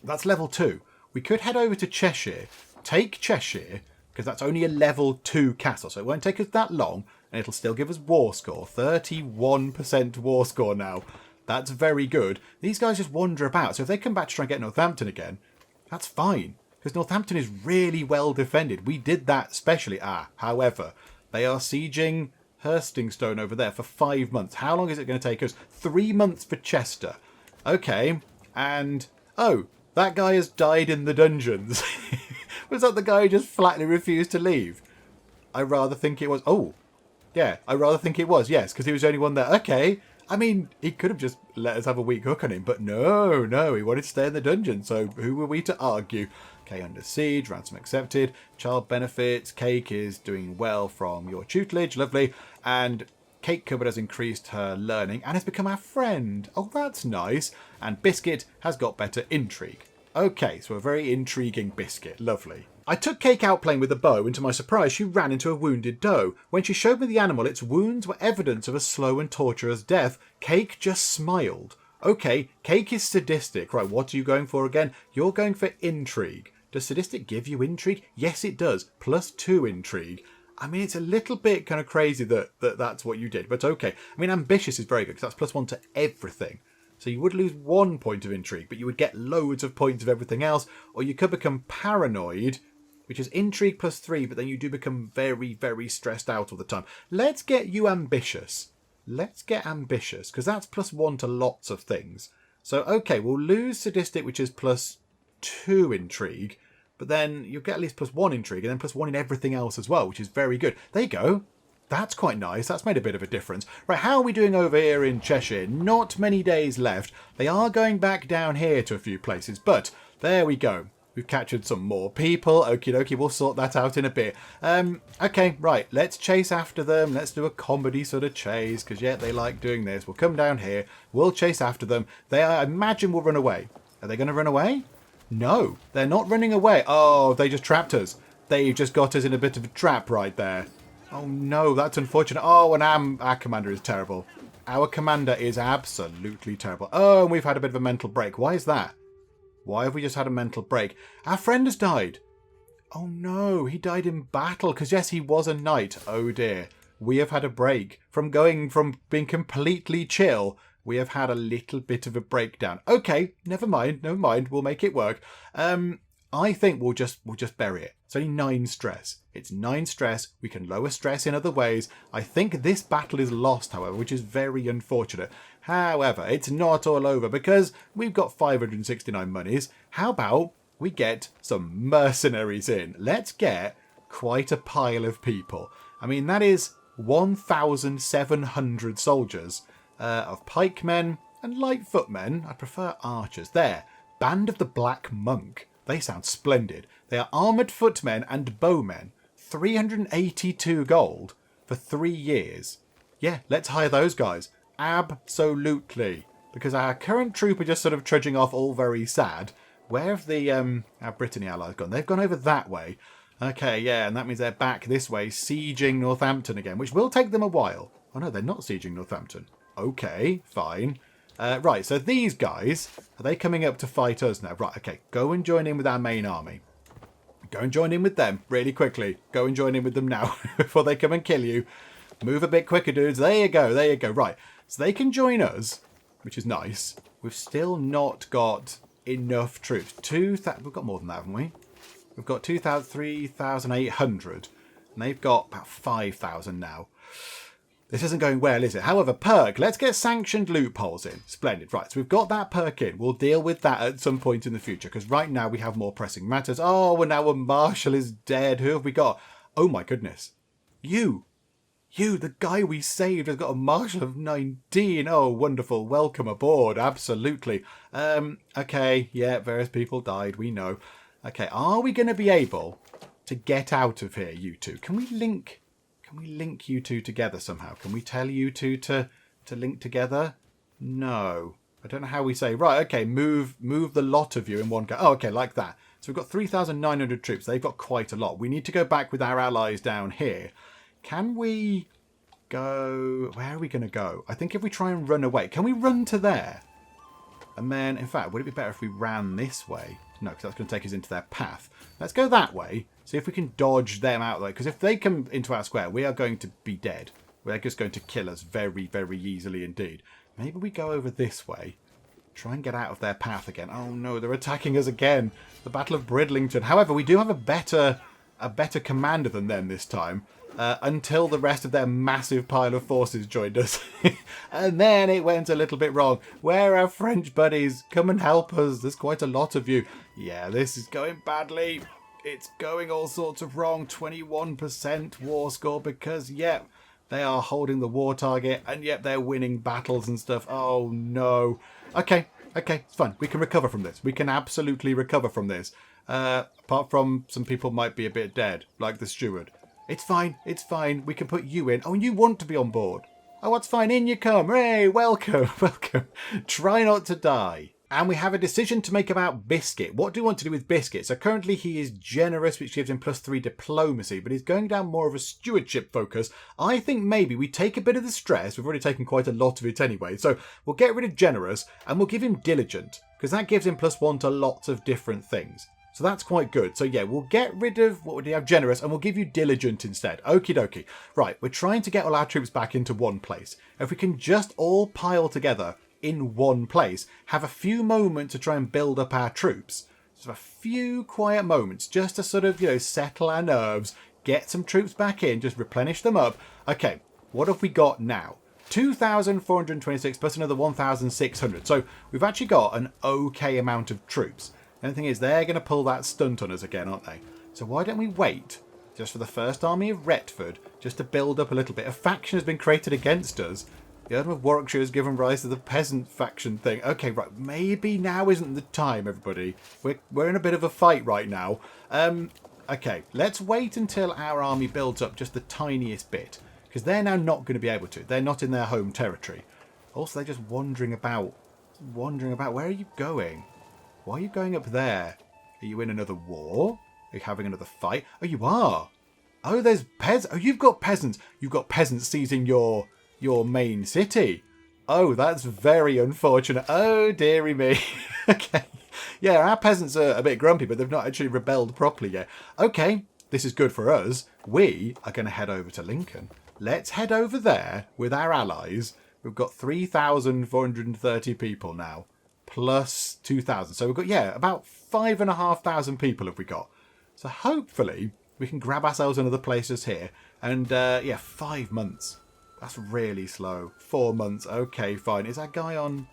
That's level 2. We could head over to Cheshire, take Cheshire, because that's only a level 2 castle, so it won't take us that long, and it'll still give us war score. 31% war score now. That's very good. These guys just wander about, so if they come back to try and get Northampton again, that's fine, because Northampton is really well defended. We did that specially. However, they are sieging Hurstingstone over there for 5 months. How long is it going to take us? 3 months for Chester. Okay, and... Oh, that guy has died in the dungeons. Was that the guy who just flatly refused to leave? I rather think it was. Oh, yeah, I rather think it was. Yes, because he was the only one there. Okay. I mean, he could have just let us have a weak hook on him, but no, he wanted to stay in the dungeon. So who were we to argue? Okay, under siege, ransom accepted, child benefits, Cake is doing well from your tutelage, lovely. And Cake Cupboard has increased her learning and has become our friend. Oh, that's nice. And Biscuit has got better intrigue. Okay, so a very intriguing Biscuit. Lovely. I took Cake out playing with a bow, and to my surprise she ran into a wounded doe. When she showed me the animal, its wounds were evidence of a slow and torturous death. Cake just smiled. Okay, Cake is sadistic. Right, what are you going for again? You're going for intrigue. Does sadistic give you intrigue? Yes, it does. +2 intrigue. I mean, it's a little bit kind of crazy that's what you did, but okay. I mean, ambitious is very good, because that's +1 to everything. So you would lose 1 point of intrigue, but you would get loads of points of everything else. Or you could become paranoid, which is intrigue +3, but then you do become very, very stressed out all the time. Let's get you ambitious. Let's get ambitious, because that's +1 to lots of things. So, okay, we'll lose sadistic, which is +2 intrigue. But then you'll get at least +1 intrigue, and then +1 in everything else as well, which is very good. There you go. That's quite nice. That's made a bit of a difference. Right, how are we doing over here in Cheshire? Not many days left. They are going back down here to a few places, but there we go. We've captured some more people. Okie dokie, we'll sort that out in a bit. Okay, right, let's chase after them. Let's do a comedy sort of chase, because, yeah, they like doing this. We'll come down here. We'll chase after them. I imagine we'll run away. Are they going to run away? No, they're not running away. Oh, they just trapped us. They've just got us in a bit of a trap right there. Oh no, that's unfortunate. Oh, and our commander is terrible. Our commander is absolutely terrible. Oh, and we've had a bit of a mental break. Why is that? Why have we just had a mental break? Our friend has died. Oh no, he died in battle. Because yes, he was a knight. Oh dear. We have had a break. From being completely chill, we have had a little bit of a breakdown. Okay, never mind. We'll make it work. I think we'll just bury it. It's only 9 stress. It's 9 stress. We can lower stress in other ways. I think this battle is lost, however, which is very unfortunate. However, it's not all over because we've got 569 monies. How about we get some mercenaries in? Let's get quite a pile of people. I mean, that is 1,700 soldiers of pikemen and light footmen. I prefer archers. There. Band of the Black Monk. They sound splendid. They are armoured footmen and bowmen. 382 gold for 3 years. Yeah, let's hire those guys. Absolutely. Because our current troop are just sort of trudging off all very sad. Where have the our Brittany allies gone? They've gone over that way. Okay, yeah, and that means they're back this way, sieging Northampton again, which will take them a while. Oh no, they're not sieging Northampton. Okay, fine. Right, so these guys, are they coming up to fight us now? Right, okay, go and join in with our main army. Go and join in with them really quickly. Go and join in with them now before they come and kill you. Move a bit quicker, dudes. There you go, there you go. Right, so they can join us, which is nice. We've still not got enough troops. We've got more than that, haven't we? We've got 3,800. And they've got about 5,000 now. This isn't going well, is it? However, perk. Let's get sanctioned loopholes in. Splendid. Right, so we've got that perk in. We'll deal with that at some point in the future. Because right now we have more pressing matters. Oh, well, now our marshal is dead. Who have we got? Oh, my goodness. You, the guy we saved, has got a marshal of 19. Oh, wonderful. Welcome aboard. Absolutely. Okay. Yeah, various people died. We know. Okay, are we going to be able to get out of here, you two? Can we link you two together somehow? Can we tell you two to link together? No. I don't know how we say. Right, okay, move the lot of you in one go. Oh, okay, like that. So we've got 3,900 troops. They've got quite a lot. We need to go back with our allies down here. Can we go... Where are we going to go? I think if we try and run away... Can we run to there? And then, in fact, would it be better if we ran this way? No, because that's going to take us into their path. Let's go that way. See if we can dodge them out there. Because if they come into our square, we are going to be dead. They're just going to kill us very, very easily indeed. Maybe we go over this way. Try and get out of their path again. Oh no, they're attacking us again. The Battle of Bridlington. However, we do have a better commander than them this time. Until the rest of their massive pile of forces joined us. And then it went a little bit wrong. Where are our French buddies? Come and help us. There's quite a lot of you. Yeah, this is going badly. It's going all sorts of wrong. 21% war score because, yep, they are holding the war target. And yep, they're winning battles and stuff. Oh, no. Okay, it's fine. We can recover from this. We can absolutely recover from this. Apart from some people might be a bit dead, like the steward. It's fine. We can put you in. Oh, and you want to be on board. Oh, that's fine. In you come. Hey, welcome. Try not to die. And we have a decision to make about Biscuit. What do we want to do with Biscuit? So currently he is generous, which gives him +3 diplomacy, but he's going down more of a stewardship focus. I think maybe we take a bit of the stress. We've already taken quite a lot of it anyway. So we'll get rid of generous and we'll give him diligent, because that gives him +1 to lots of different things. So that's quite good. So yeah, we'll get rid of, what would you have, generous, and we'll give you diligent instead. Okie dokie. Right, we're trying to get all our troops back into one place. If we can just all pile together in one place, have a few moments to try and build up our troops. Just a few quiet moments, just to sort of, settle our nerves, get some troops back in, just replenish them up. Okay, what have we got now? 2,426 plus another 1,600. So we've actually got an okay amount of troops. And the thing is, they're going to pull that stunt on us again, aren't they? So why don't we wait just for the first army of Retford, just to build up a little bit? A faction has been created against us. The Earl of Warwickshire has given rise to the peasant faction thing. Okay, right, maybe now isn't the time, everybody. We're in a bit of a fight right now. Okay, let's wait until our army builds up just the tiniest bit, because they're now not going to be able to. They're not in their home territory. Also, they're just wandering about. Where are you going? Why are you going up there? Are you in another war? Are you having another fight? Oh, you are. Oh, there's Oh, you've got peasants. You've got peasants seizing your main city. Oh, that's very unfortunate. Oh, dearie me. Okay. Yeah, our peasants are a bit grumpy, but they've not actually rebelled properly yet. Okay, this is good for us. We are going to head over to Lincoln. Let's head over there with our allies. We've got 3,430 people now. Plus 2,000. So we've got, about 5,500 people have we got. So hopefully we can grab ourselves another place just here. And yeah, 5 months. That's really slow. 4 months. Okay, fine. Is that guy on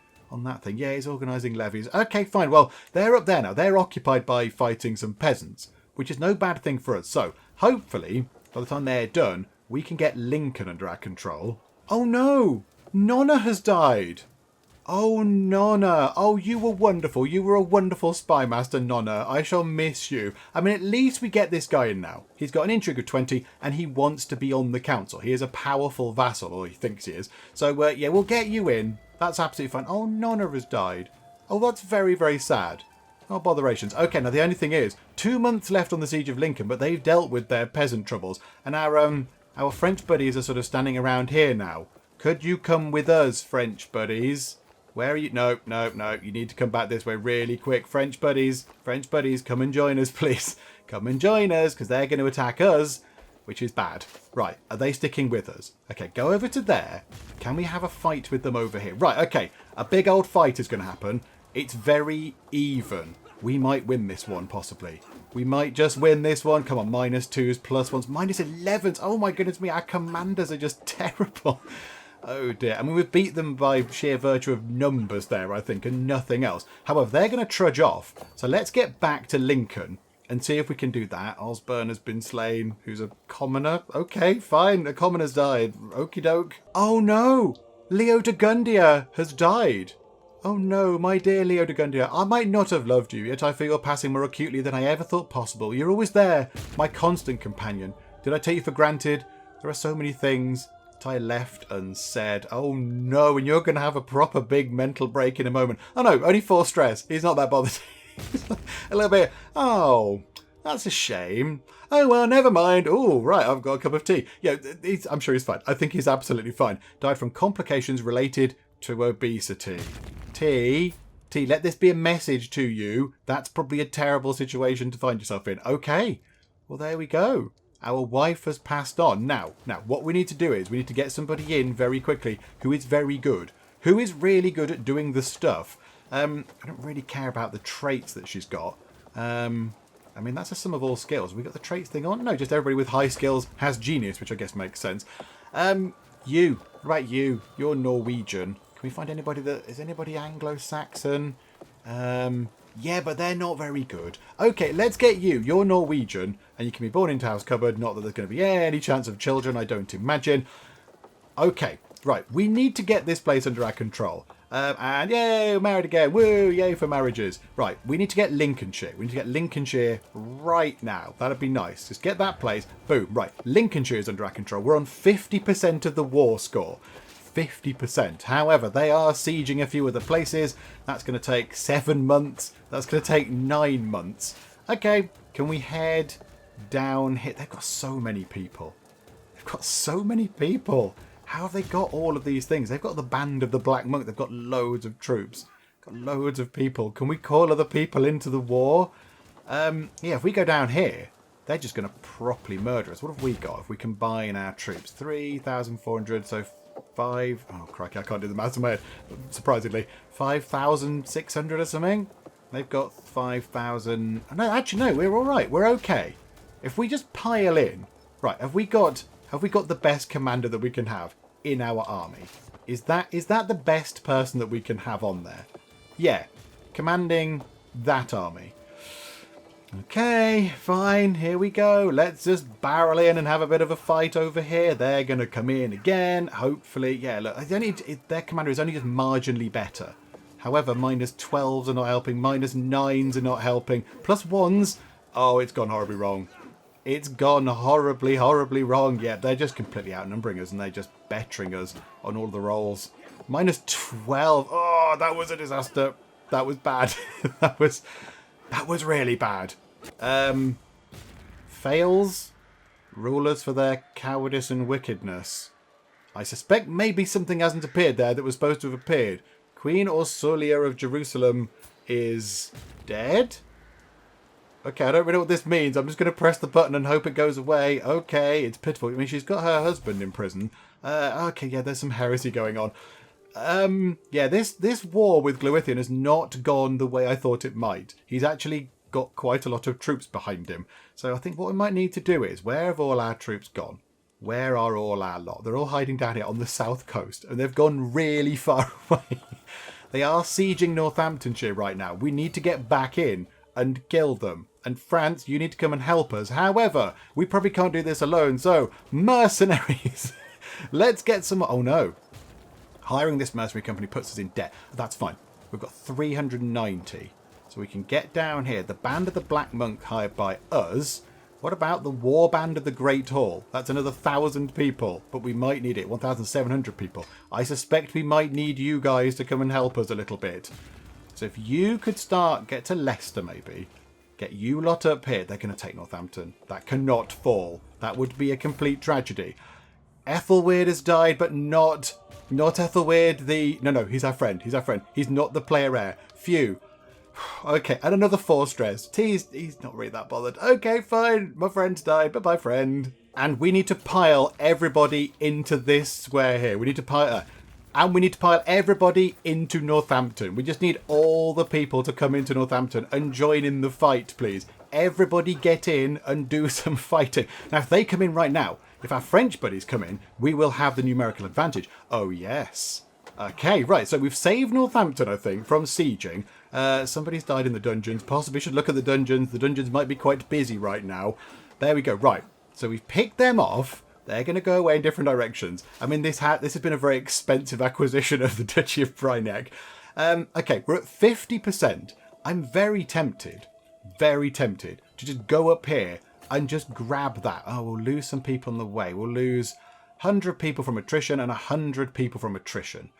that thing? Yeah, he's organising levies. Okay, fine. Well, they're up there now. They're occupied by fighting some peasants, which is no bad thing for us. So hopefully, by the time they're done, we can get Lincoln under our control. Oh no! Nona has died! Oh, Nona. Oh, you were wonderful. You were a wonderful spy master, Nona. I shall miss you. I mean, at least we get this guy in now. He's got an intrigue of 20 and he wants to be on the council. He is a powerful vassal, or he thinks he is. So, yeah, we'll get you in. That's absolutely fine. Oh, Nona has died. Oh, that's very, very sad. Oh, botherations. Okay, now the only thing is, 2 months left on the Siege of Lincoln, but they've dealt with their peasant troubles. And our French buddies are sort of standing around here now. Could you come with us, French buddies? Where are you? No. You need to come back this way really quick. French buddies, come and join us, please. Come and join us, because they're going to attack us, which is bad. Right, are they sticking with us? Okay, go over to there. Can we have a fight with them over here? Right, okay, a big old fight is going to happen. It's very even. We might win this one, possibly. We might just win this one. Come on, -2s, +1s, -11s. Oh my goodness me, our commanders are just terrible. Oh dear. I mean, we've beat them by sheer virtue of numbers there, I think, and nothing else. However, they're going to trudge off. So let's get back to Lincoln and see if we can do that. Osborne has been slain, who's a commoner. Okay, fine. A commoner's died. Okie doke. Oh no! Leo de Gundia has died. Oh no, my dear Leo de Gundia. I might not have loved you, yet I feel you're passing more acutely than I ever thought possible. You're always there, my constant companion. Did I take you for granted? There are so many things I left unsaid. Oh no, and you're going to have a proper big mental break in a moment. Oh no, only 4 stress. He's not that bothered. A little bit. Oh, that's a shame. Oh well, never mind. Oh right, I've got a cup of tea. Yeah, I'm sure he's fine. I think he's absolutely fine. Died from complications related to obesity. T, let this be a message to you. That's probably a terrible situation to find yourself in. Okay, well there we go. Our wife has passed on. Now, what we need to do is we need to get somebody in very quickly who is very good. Who is really good at doing the stuff. I don't really care about the traits that she's got. I mean, that's a sum of all skills. We got the traits thing on? No, just everybody with high skills has genius, which I guess makes sense. You. Right, you. You're Norwegian. Can we find anybody that... Is anybody Anglo-Saxon? Yeah, but they're not very good. Okay, let's get you. You're Norwegian, and you can be born into House Cupboard. Not that there's going to be any chance of children, I don't imagine. Okay, right. We need to get this place under our control. And yay, married again. Woo, yay for marriages. Right, we need to get Lincolnshire. We need to get Lincolnshire right now. That'd be nice. Just get that place. Boom, right. Lincolnshire is under our control. We're on 50% of the war score. 50%. However, they are sieging a few other places. That's going to take 7 months. That's going to take 9 months. Okay, can we head down here? They've got so many people. They've got so many people. How have they got all of these things? They've got the Band of the Black Monk. They've got loads of troops. Got loads of people. Can we call other people into the war? Yeah, if we go down here, they're just going to properly murder us. What have we got? If we combine our troops, 3,400, so 5... Oh, crikey, I can't do the maths in my head. Surprisingly. 5,600 or something? They've got 5,000... No, actually, no, we're all right. We're okay. If we just pile in... Right, have we got the best commander that we can have in our army? Is that the best person that we can have on there? Yeah. Commanding that army. Okay, fine, here we go. Let's just barrel in and have a bit of a fight over here. They're going to come in again, hopefully. Yeah, look, their commander is only just marginally better. However, -12s are not helping, -9s are not helping. +1s, oh, it's gone horribly wrong. It's gone horribly, horribly wrong. Yeah, they're just completely outnumbering us and they're just bettering us on all the rolls. -12, oh, that was a disaster. That was bad. that was really bad. Fails. Rulers for their cowardice and wickedness. I suspect maybe something hasn't appeared there that was supposed to have appeared. Queen Orsulia of Jerusalem is dead? Okay, I don't really know what this means. I'm just going to press the button and hope it goes away. Okay, it's pitiful. I mean, she's got her husband in prison. Okay, yeah, there's some heresy going on. Yeah, this war with Glwyddien has not gone the way I thought it might. He's actually got quite a lot of troops behind him. So I think what we might need to do is, where have all our troops gone? Where are all our lot? They're all hiding down here on the south coast, and they've gone really far away. They are sieging Northamptonshire right now. We need to get back in and kill them. And France, you need to come and help us. However, we probably can't do this alone. So, mercenaries. Let's get some... Oh, no. Hiring this mercenary company puts us in debt. That's fine. We've got 390. So we can get down here. The Band of the Black Monk hired by us. What about the War Band of the Great Hall? That's another 1,000 people. But we might need it. 1,700 people. I suspect we might need you guys to come and help us a little bit. So if you could get to Leicester maybe. Get you lot up here. They're going to take Northampton. That cannot fall. That would be a complete tragedy. Ethelweird has died, but not Ethelweird the... No, he's our friend. He's our friend. He's not the player heir. Phew. Okay, and another 4 stress. He's not really that bothered. Okay, fine. My friend's died. Bye-bye, friend. And we need to pile everybody into this square here. We need to pile... and we need to pile everybody into Northampton. We just need all the people to come into Northampton and join in the fight, please. Everybody get in and do some fighting. Now, if they come in right now, if our French buddies come in, we will have the numerical advantage. Oh, yes. Okay, right. So we've saved Northampton, I think, from sieging. Somebody's died in the dungeons. Possibly should look at the dungeons. The dungeons might be quite busy right now. There we go. Right. So we've picked them off. They're going to go away in different directions. I mean, this has been a very expensive acquisition of the Duchy of Bryneich. Okay, we're at 50%. I'm very tempted to just go up here and just grab that. Oh, we'll lose some people on the way. We'll lose 100 people from attrition and 100 people from attrition.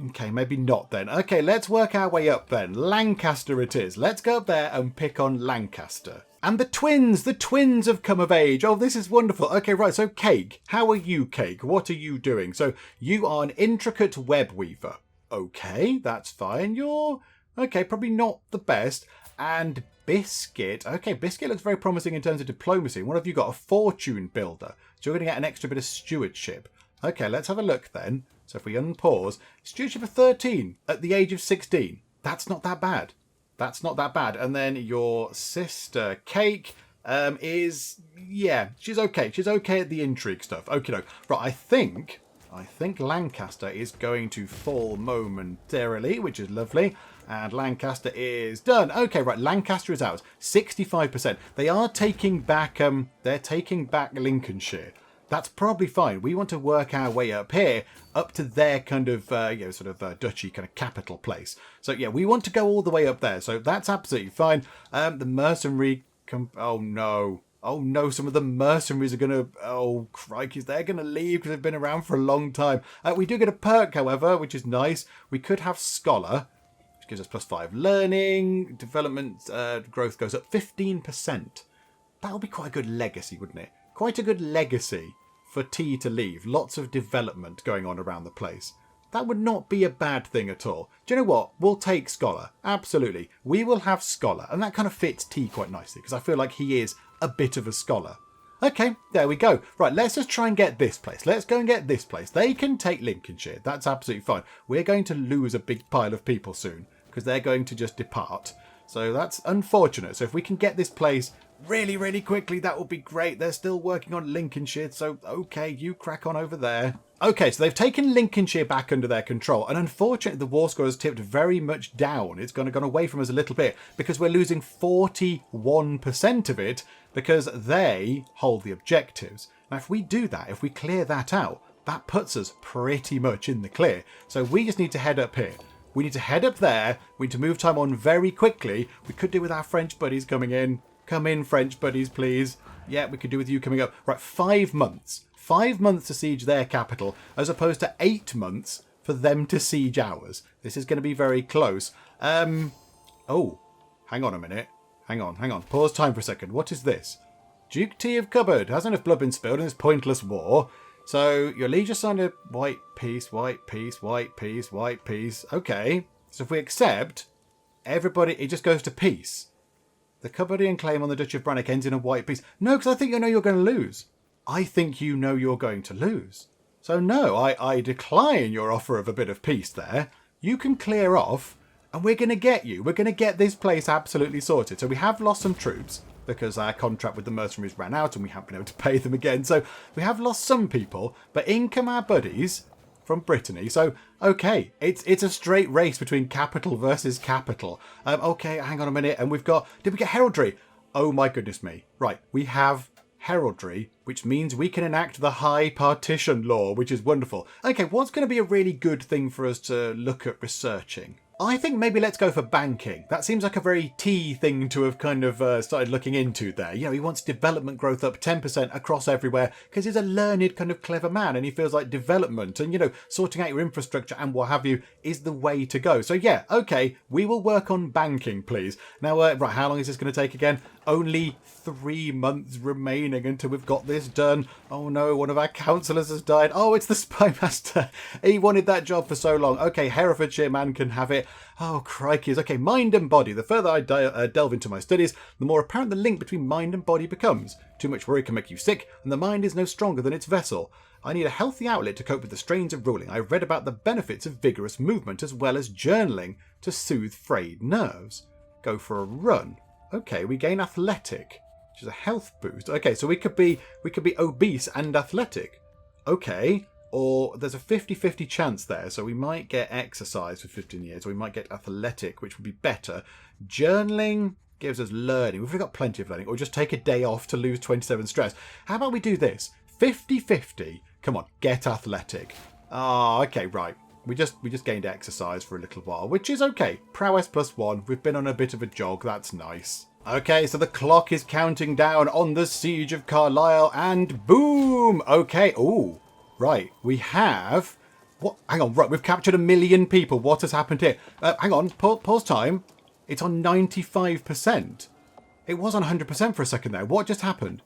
Okay, maybe not then. Okay, let's work our way up then. Lancaster it is. Let's go up there and pick on Lancaster. And the twins have come of age. Oh, this is wonderful. Okay, right, so Cake. How are you, Cake? What are you doing? So you are an intricate web weaver. Okay, that's fine. You're, okay, probably not the best. And Biscuit. Okay, Biscuit looks very promising in terms of diplomacy. What have you got? A fortune builder. So you're going to get an extra bit of stewardship. Okay, let's have a look then. So if we unpause, stewardship of 13 at the age of 16. That's not that bad. That's not that bad. And then your sister, Cake, is... Yeah, she's okay. She's okay at the intrigue stuff. Okay, no. Right, I think Lancaster is going to fall momentarily, which is lovely. And Lancaster is done. Okay, right. Lancaster is ours. 65%. They are taking back... they're taking back Lincolnshire. That's probably fine. We want to work our way up here, up to their kind of, duchy kind of capital place. So, yeah, we want to go all the way up there. So that's absolutely fine. The mercenary... Oh, no. Oh, no. Some of the mercenaries are going to... Oh, crikey. They're going to leave because they've been around for a long time. We do get a perk, however, which is nice. We could have Scholar, which gives us +5 learning. Development growth goes up 15%. That would be quite a good legacy, wouldn't it? Quite a good legacy for T to leave. Lots of development going on around the place. That would not be a bad thing at all. Do you know what? We'll take Scholar. Absolutely. We will have Scholar. And that kind of fits T quite nicely because I feel like he is a bit of a scholar. Okay, there we go. Right, let's just try and get this place. Let's go and get this place. They can take Lincolnshire. That's absolutely fine. We're going to lose a big pile of people soon because they're going to just depart. So that's unfortunate. So if we can get this place really, really quickly, that would be great. They're still working on Lincolnshire, so okay, you crack on over there. Okay, so they've taken Lincolnshire back under their control, and unfortunately the war score has tipped very much down. It's gone away from us a little bit because we're losing 41% of it because they hold the objectives. Now, if we do that, if we clear that out, that puts us pretty much in the clear. So we just need to head up here. We need to head up there. We need to move time on very quickly. We could do with our French buddies coming in. Come in, French buddies, please. Yeah, we could do with you coming up. Right, 5 months. 5 months to siege their capital, as opposed to 8 months for them to siege ours. This is going to be very close. Oh, hang on a minute. Hang on. Pause time for a second. What is this? Duke T of Cupboard. Has enough blood been spilled in this pointless war? So, your liege signed a white peace, white peace, white peace, white peace. Okay. So if we accept, everybody, it just goes to peace. The Cupboardian claim on the Duchy of Bryneich ends in a white peace. No, because I think you know you're going to lose. I think you know you're going to lose. So no, I decline your offer of a bit of peace there. You can clear off and we're going to get you. We're going to get this place absolutely sorted. So we have lost some troops because our contract with the mercenaries ran out and we haven't been able to pay them again. So we have lost some people, but in come our buddies from Brittany. So, okay, it's a straight race between capital versus capital. Okay, hang on a minute. And we've got, did we get heraldry? Oh my goodness me. Right, we have heraldry, which means we can enact the high partition law, which is wonderful. Okay, what's going to be a really good thing for us to look at researching? I think maybe let's go for banking. That seems like a very T thing to have kind of started looking into there. You know, he wants development growth up 10% across everywhere because he's a learned kind of clever man and he feels like development and, you know, sorting out your infrastructure and what have you is the way to go. So yeah, okay, we will work on banking, please. Now, right, how long is this going to take again? Only 3 months remaining until we've got this done. Oh no, one of our councillors has died. Oh, it's the spy master. He wanted that job for so long. Okay, Herefordshire man can have it. Oh, crikey. Okay, mind and body. The further I delve into my studies, the more apparent the link between mind and body becomes. Too much worry can make you sick, and the mind is no stronger than its vessel. I need a healthy outlet to cope with the strains of ruling. I've read about the benefits of vigorous movement as well as journaling to soothe frayed nerves. Go for a run. Okay, we gain athletic, which is a health boost. Okay, so we could be obese and athletic. Okay. Or there's a 50-50 chance there, so we might get exercise for 15 years, or we might get athletic, which would be better. Journaling gives us learning. We've got plenty of learning. Or just take a day off to lose 27 stress. How about we do this? 50-50. Come on, get athletic. Ah, okay, right. We just gained exercise for a little while, which is okay. Prowess +1. We've been on a bit of a jog. That's nice. Okay, so the clock is counting down on the siege of Carlisle, and boom! Okay, ooh. Right, we have... What? Hang on, right, we've captured 1 million people. What has happened here? Hang on, pause time. It's on 95%. It was on 100% for a second there. What just happened?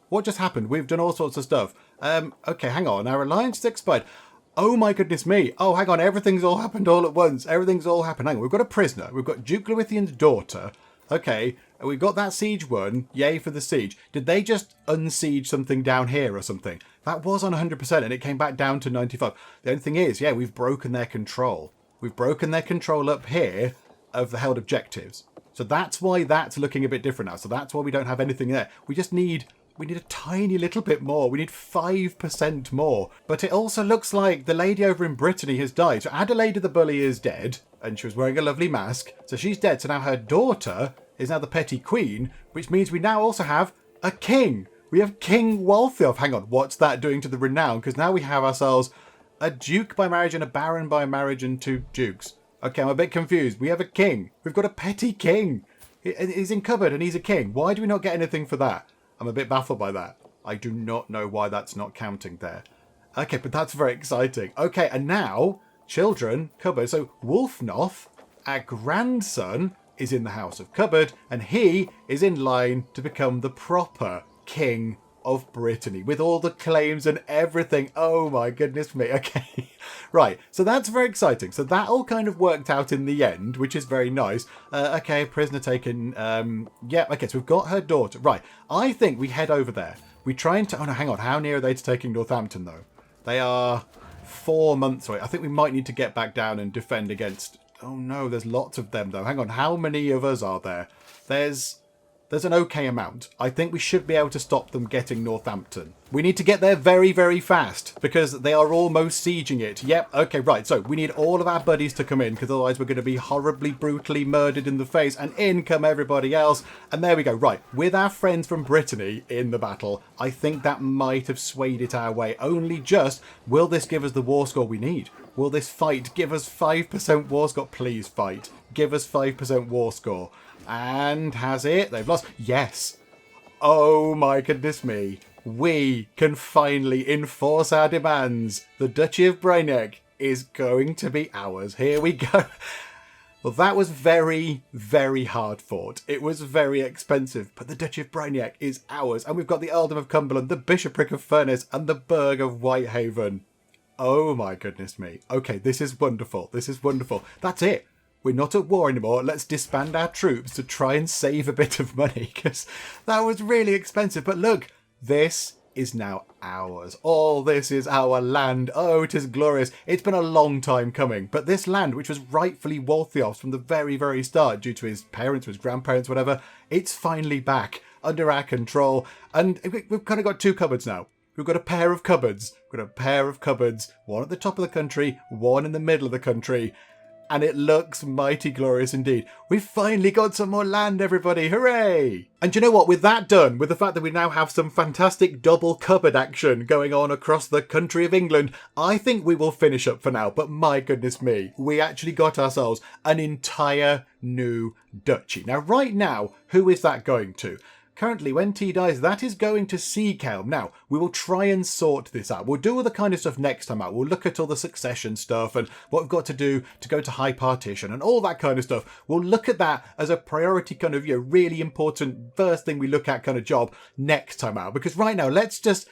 What just happened? We've done all sorts of stuff. Okay, hang on. Our alliance has expired. Oh my goodness me. Oh, hang on. Everything's all happened all at once. Everything's all happened. Hang on. We've got a prisoner. We've got Duke Glwydien's daughter. Okay. We've got that siege won. Yay for the siege. Did they just unsiege something down here or something? That was on 100% and it came back down to 95. The only thing is, yeah, we've broken their control. We've broken their control up here of the held objectives. So that's why that's looking a bit different now. So that's why we don't have anything there. We need a tiny little bit more. We need 5% more. But it also looks like the lady over in Brittany has died. So Adelaide the Bully is dead, and she was wearing a lovely mask. So she's dead. So now her daughter is now the petty queen, which means we now also have a king. We have King Waltheof. Hang on, what's that doing to the renown? Because now we have ourselves a duke by marriage and a baron by marriage and 2 dukes. Okay, I'm a bit confused. We have a king. We've got a petty king. He's in cupboard and he's a king. Why do we not get anything for that? I'm a bit baffled by that. I do not know why that's not counting there. Okay, but that's very exciting. Okay, and now, children, cupboard. So Wulfnoth, our grandson, is in the House of Cupboard, and he is in line to become the proper King of Brittany, with all the claims and everything. Oh my goodness me. Okay, right. So that's very exciting. So that all kind of worked out in the end, which is very nice. Okay, prisoner taken. Yeah, okay, so we've got her daughter. Right, I think we head over there. We try and... oh no, hang on. How near are they to taking Northampton, though? They are 4 months away. I think we might need to get back down and defend against... oh no, there's lots of them, though. Hang on, how many of us are there? There's an okay amount. I think we should be able to stop them getting Northampton. We need to get there very, very fast because they are almost sieging it. Yep, okay, right. So we need all of our buddies to come in because otherwise we're going to be horribly, brutally murdered in the face, and in come everybody else. And there we go. Right, with our friends from Brittany in the battle, I think that might have swayed it our way. Only just, will this give us the war score we need? Will this fight give us 5% war score? Please fight. Give us 5% war score. And has it? They've lost. Yes. Oh my goodness me. We can finally enforce our demands. The Duchy of Bryneich is going to be ours. Here we go. Well, that was very, very hard fought. It was very expensive, but the Duchy of Bryneich is ours. And we've got the Earldom of Cumberland, the Bishopric of Furness, and the Burg of Whitehaven. Oh my goodness me. Okay, this is wonderful. This is wonderful. That's it. We're not at war anymore. Let's disband our troops to try and save a bit of money because that was really expensive. But look, this is now ours. All this is our land. Oh, it is glorious. It's been a long time coming, but this land, which was rightfully Waltheof's from the very, very start due to his parents, his grandparents, whatever, it's finally back under our control. And we've kind of got two cupboards now. We've got a pair of cupboards. We've got a pair of cupboards, one at the top of the country, one in the middle of the country. And it looks mighty glorious indeed. We've finally got some more land, everybody. Hooray! And you know what? With that done, with the fact that we now have some fantastic double cupboard action going on across the country of England, I think we will finish up for now. But my goodness me, we actually got ourselves an entire new duchy. Now, right now, who is that going to? Currently, when T dies, that is going to Seakelm. Now, we will try and sort this out. We'll do all the kind of stuff next time out. We'll look at all the succession stuff and what we've got to do to go to high partition and all that kind of stuff. We'll look at that as a priority kind of, really important first thing we look at kind of job next time out. Because right now, let's just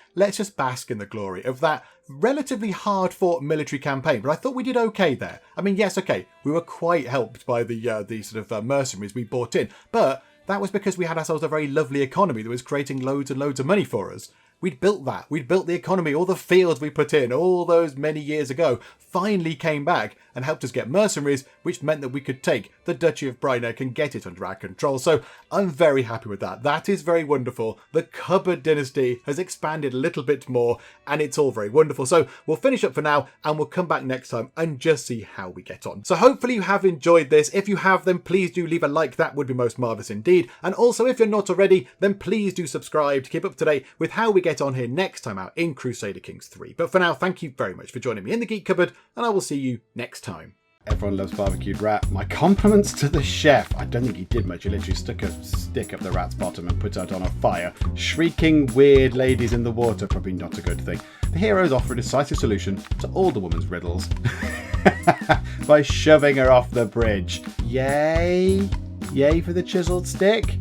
bask in the glory of that relatively hard-fought military campaign. But I thought we did okay there. I mean, yes, okay, we were quite helped by the sort of mercenaries we brought in, but that was because we had ourselves a very lovely economy that was creating loads and loads of money for us. We'd built that. We'd built the economy. All the fields we put in all those many years ago finally came back and helped us get mercenaries, which meant that we could take the Duchy of Bryneich and get it under our control. So I'm very happy with that. That is very wonderful. The Cupboard dynasty has expanded a little bit more and it's all very wonderful. So we'll finish up for now and we'll come back next time and just see how we get on. So hopefully you have enjoyed this. If you have, then please do leave a like. That would be most marvellous indeed. And also, if you're not already, then please do subscribe to keep up to date with how we get on here next time out in Crusader Kings 3. But for now, thank you very much for joining me in the Geek Cupboard, and I will see you next time. Everyone loves barbecued rat. My compliments to the chef. I don't think he did much. He literally stuck a stick up the rat's bottom and put it on a fire. Shrieking weird ladies in the water, probably not a good thing. The heroes offer a decisive solution to all the woman's riddles by shoving her off the bridge. Yay! Yay for the chiseled stick.